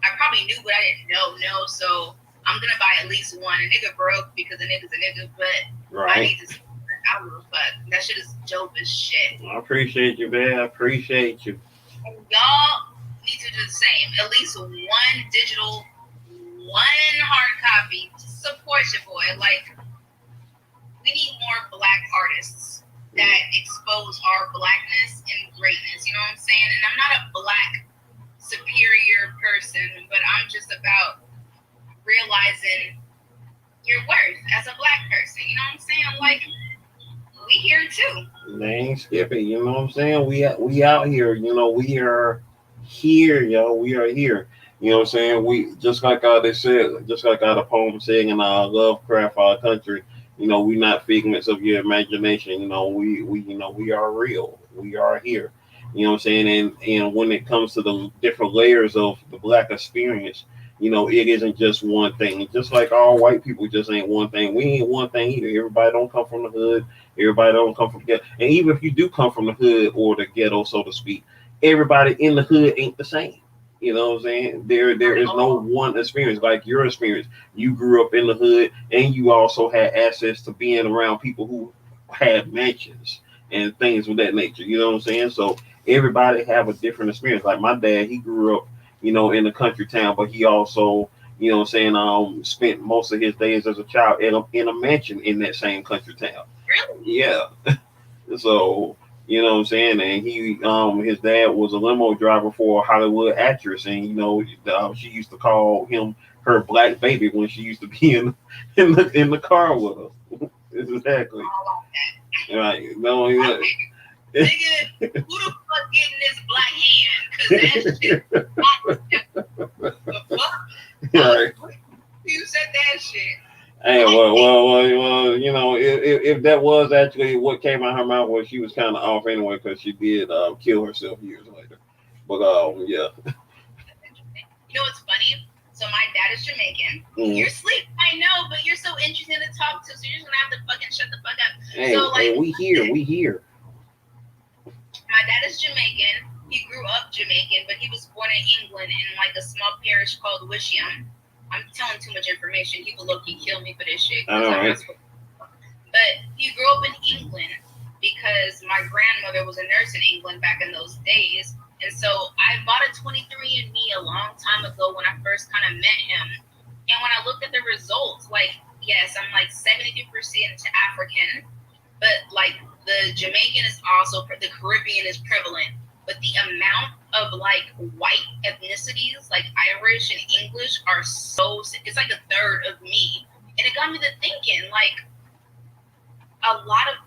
I probably knew, but I didn't know. So I'm gonna buy at least one. A nigga broke because a nigga's a nigga, but right. I need to. I don't give a fuck. That shit is dope as shit. I appreciate you, man. I appreciate you. And y'all need to do the same. At least one digital, one hard copy to support your boy. Like, we need more Black artists that expose our Blackness and greatness. You know what I'm saying? And I'm not a Black superior person, but I'm just about realizing your worth as a Black person. You know what I'm saying? Like, we here too. They ain't skipping. You know what I'm saying? We out here. We are here, yo. We are here. You know what I'm saying? We just like they said, just like the poem saying in our Lovecraft, our country. We not figments of your imagination. We are real. We are here. You know what I'm saying? And when it comes to the different layers of the Black experience, it isn't just one thing. Just like all white people just ain't one thing. We ain't one thing either. Everybody don't come from the hood. Everybody don't come from the ghetto. And even if you do come from the hood or the ghetto, so to speak, everybody in the hood ain't the same. You know what I'm saying? There is no one experience like your experience. You grew up in the hood and you also had access to being around people who had mansions and things of that nature. You know what I'm saying? So everybody have a different experience. Like my dad, he grew up, in a country town, but he also, spent most of his days as a child in a mansion in that same country town. Really? Yeah. So, you know what I'm saying? And he, his dad was a limo driver for a Hollywood actress, and she used to call him her black baby when she used to be in the car with her. Exactly. Right. No, yeah. Nigga, who the fuck getting this black hand? Cause that shit. Right. You said that shit. Hey, well, if that was actually what came out of her mouth, well, she was kind of off anyway, because she did kill herself years later. But yeah. You know what's funny? So my dad is Jamaican. You're asleep, I know, but you're so interesting to talk to, so you're just gonna have to fucking shut the fuck up. Hey, so like, hey, we here. My dad is Jamaican. He grew up Jamaican, but he was born in England in like a small parish called Wisham. I'm telling too much information. He will low-key kill me for this shit. I know, right? But he grew up in England because my grandmother was a nurse in England back in those days. And so I bought a 23andMe a long time ago when I first kind of met him. And when I looked at the results, like, yes, I'm like 72% African, but like the Jamaican is also, the Caribbean is prevalent. But the amount of like white ethnicities, like Irish and English, are so, it's like a third of me. And it got me to thinking, like, a lot of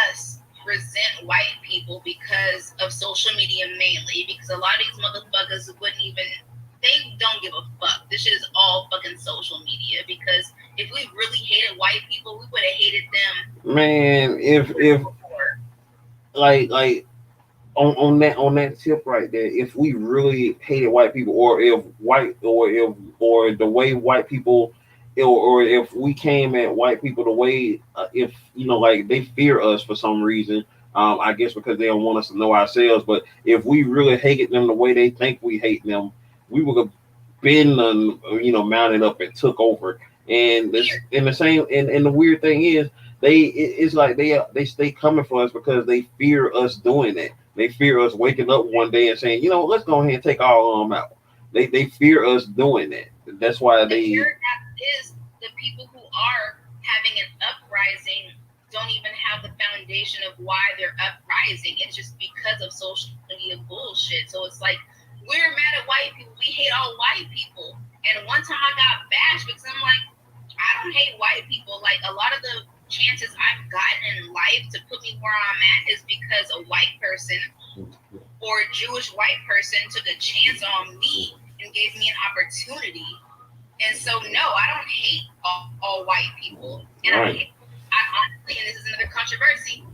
us resent white people because of social media mainly, because a lot of these motherfuckers wouldn't even, they don't give a fuck. This shit is all fucking social media, because if we really hated white people, we would have hated them. Man, if like on that tip right there, if we really hated white people, or if the way white people, or if we came at white people the way, if like they fear us for some reason, I guess because they don't want us to know ourselves. But if we really hated them the way they think we hate them, we would have been mounted up and took over. And this, and the same, and the weird thing is, it's like they stay coming for us because they fear us doing that. They fear us waking up one day and saying, let's go ahead and take our arm out. They fear us doing that. That's why the fear is the people who are having an uprising don't even have the foundation of why they're uprising. It's just because of social media bullshit. So it's like, we're mad at white people. We hate all white people. And one time I got bashed because I'm like, I don't hate white people. Like, a lot of the chances I've gotten in life to put me where I'm at is because a white person or a Jewish white person took a chance on me and gave me an opportunity. And so, no, I don't hate all white people. And right. I honestly, and this is another controversy,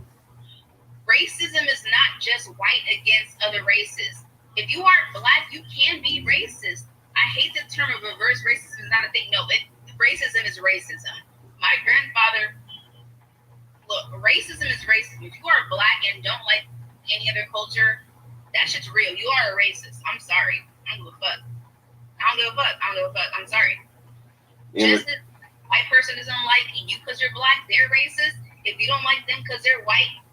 racism is not just white against other races. If you aren't black, you can be racist. I hate the term of reverse racism is not a thing. No, racism is racism. My grandfather, look, racism is racism. If you are black and don't like any other culture, that shit's real. You are a racist. I'm sorry. I don't give a fuck. I'm sorry. Yeah. Just as a white person doesn't like you because you're black, they're racist. If you don't like them because they're white,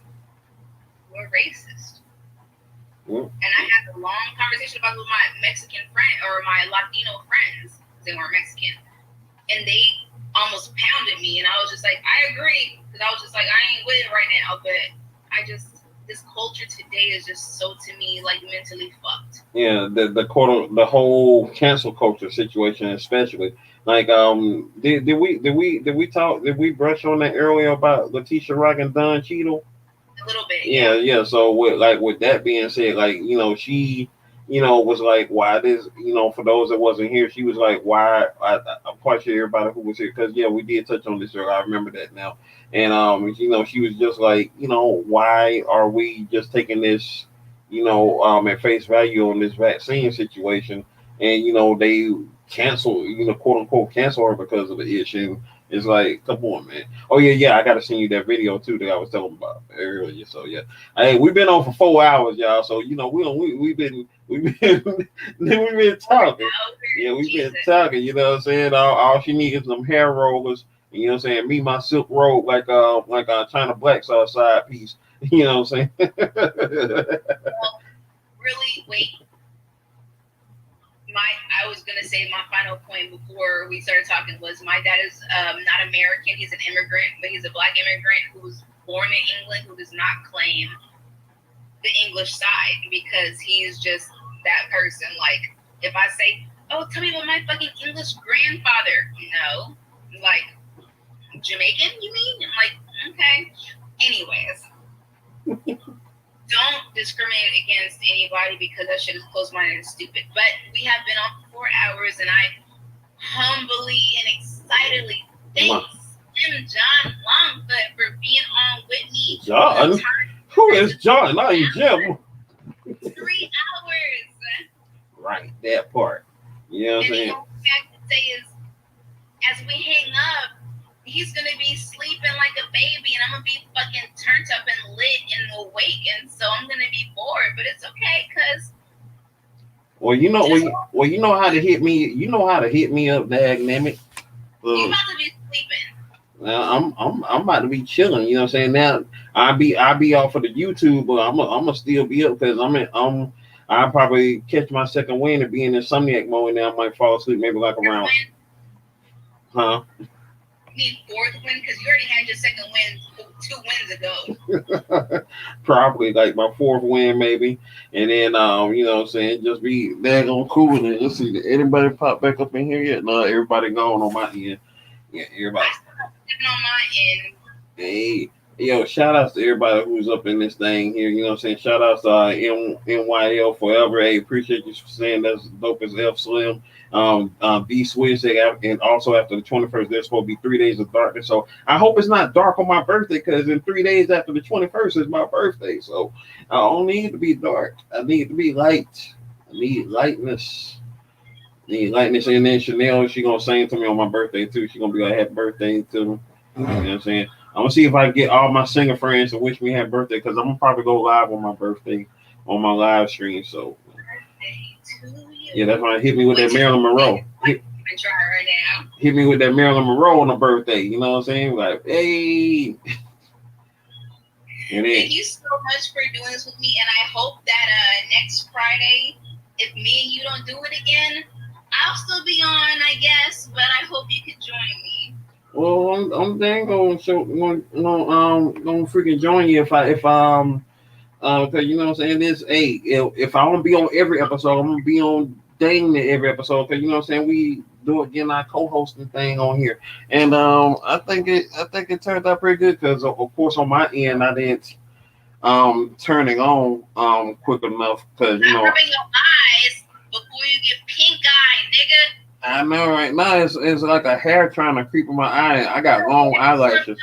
we're racist. And I had a long conversation about it with my Mexican friend or my Latino friends, because they weren't Mexican, and they almost pounded me, and I was just like, I agree, because I was just like, I ain't with it right now, but this culture today is just so, to me, like, mentally fucked. Yeah, the whole cancel culture situation, especially. Like, did we brush on that earlier about Letitia Rock and Don Cheadle? A little bit. Yeah. So with that being said, like, she, was like, why this, for those that wasn't here, she was like, why, I'm quite sure everybody who was here, because we did touch on this earlier. I remember that now. And she was just like, why are we just taking this, at face value on this vaccine situation, and they cancel, quote unquote cancel her because of the issue. It's like, come on, man. Oh yeah, I gotta send you that video too that I was telling about earlier. So yeah, hey, we've been on for 4 hours, y'all. So we've been talking. Yeah, we've been talking. You know what I'm saying? All she needs is some hair rollers. You know what I'm saying? Me, my silk robe, like China Black's side piece. You know what I'm saying? Well, really, wait. I was gonna say my final point before we started talking was my dad is not American. He's an immigrant, but he's a black immigrant who was born in England, who does not claim the English side because he's just that person. Like, if I say, "Oh, tell me about my fucking English grandfather," no, like, Jamaican, you mean? I'm like, okay. Anyways. Don't discriminate against anybody because that shit is close-minded and stupid. But we have been on for 4 hours, and I humbly and excitedly thank Jim John Longfoot for being on with me. John? Who is John? I'm Jim. 3 hours. Right, that part. You know what I'm And the saying? only thing I can say is, as we hang up, he's gonna be sleeping like a baby, and I'm gonna be fucking turned up and lit and awake, and so I'm gonna be bored. But it's okay, cause Well, you know, you know how to hit me. You know how to hit me up, dagnammit. you about to be sleeping. Now I'm about to be chilling. You know what I'm saying? Now I'll be off of the YouTube, but I'm gonna still be up because I'll probably catch my second wind and be in insomniac mode, and then I might fall asleep maybe like around. Huh? You need fourth win because you already had your second win 2 wins ago. Probably like my fourth win maybe, and then you know what I'm saying, just be daggone cool. And let's see, did anybody pop back up in here yet? No, everybody gone on my end. Yeah, everybody. On my end. Hey, yo, shout outs to everybody who's up in this thing here. You know what I'm saying? Shout outs to NYL Forever. Hey, appreciate you for saying that's dope as F Slim. B Switch, and also after the 21st, there's supposed to be 3 days of darkness. So I hope it's not dark on my birthday, because in 3 days after the 21st is my birthday. So I don't need to be dark. I need to be light. I need lightness. And then Chanel, she gonna sing to me on my birthday too. She gonna be like, happy birthday to me. You know what I'm saying? I'm gonna see if I can get all my singer friends to wish me happy birthday, because I'm gonna probably go live on my birthday on my live stream. So yeah, that's why hit me with that Marilyn Monroe. Hit me with that Marilyn Monroe on the birthday. You know what I'm saying? Like, hey. And then, thank you so much for doing this with me, and I hope that next Friday, if me and you don't do it again, I'll still be on, I guess, but I hope you could join me. Well, I'm dang gonna freaking join you if cause you know what I'm saying, this, hey, if I want to be on every episode, I'm gonna be on dang near every episode, cause you know what I'm saying, we do it, getting our co-hosting thing on here, and I think it turned out pretty good, because of course on my end I didn't turn it on quick enough, because you know, rubbing your eyes before you get pink eye, nigga. I know right now it's like a hair trying to creep in my eye. I got long eyelashes.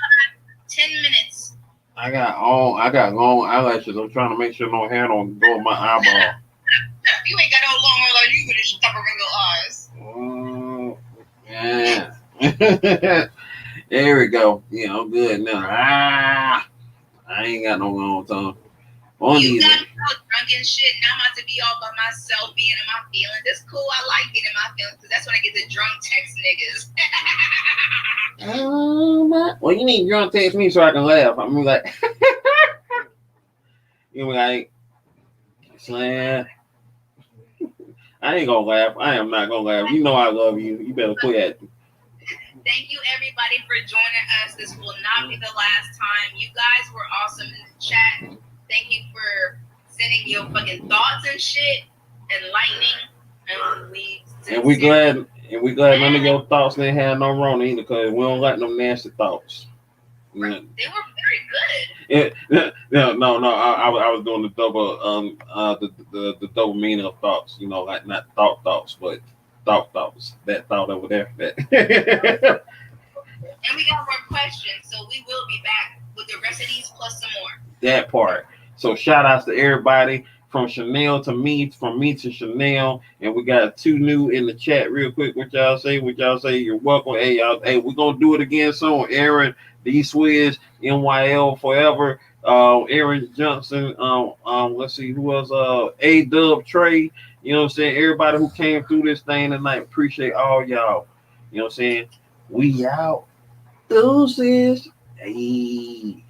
10 minutes. I got long eyelashes. I'm trying to make sure no hair don't go in my eyeball. You ain't got no long eyelashes. You gonna stop rubbing your eyes. Yeah. There we go. Yeah, I'm good now. I ain't got no long tongue. You got me all drunk and shit. Now I'm about to be all by myself, being in my feelings. It's cool. I like being in my feelings, because that's when I get the drunk text niggas. Well, you need drunk text me so I can laugh. I'm like, you be like, slam. I ain't gonna laugh. I am not gonna laugh. You know I love you. You better quit at me. Thank you, everybody, for joining us. This will not be the last time. You guys were awesome in the chat. Thank you for sending your fucking thoughts and shit, enlightening, and we glad none of your thoughts didn't have no wrong either, because we don't like no nasty thoughts. Right. They were very good. Yeah, no. I was doing the double the double meaning of thoughts. You know, like not thoughts, but thoughts. That thought over there. That. And we got more questions, so we will be back with the rest of these plus some more. That part. So shout outs to everybody, from Chanel to me, from me to Chanel, and we got 2 new in the chat real quick. What y'all say? You're welcome. Hey, y'all. Hey, we're gonna do it again soon. Aaron, D Swizz, NYL Forever, Aaron Johnson, let's see who else, A Dub Trey, you know what I'm saying? Everybody who came through this thing tonight, appreciate all y'all. You know what I'm saying? We out. Deuces. Hey.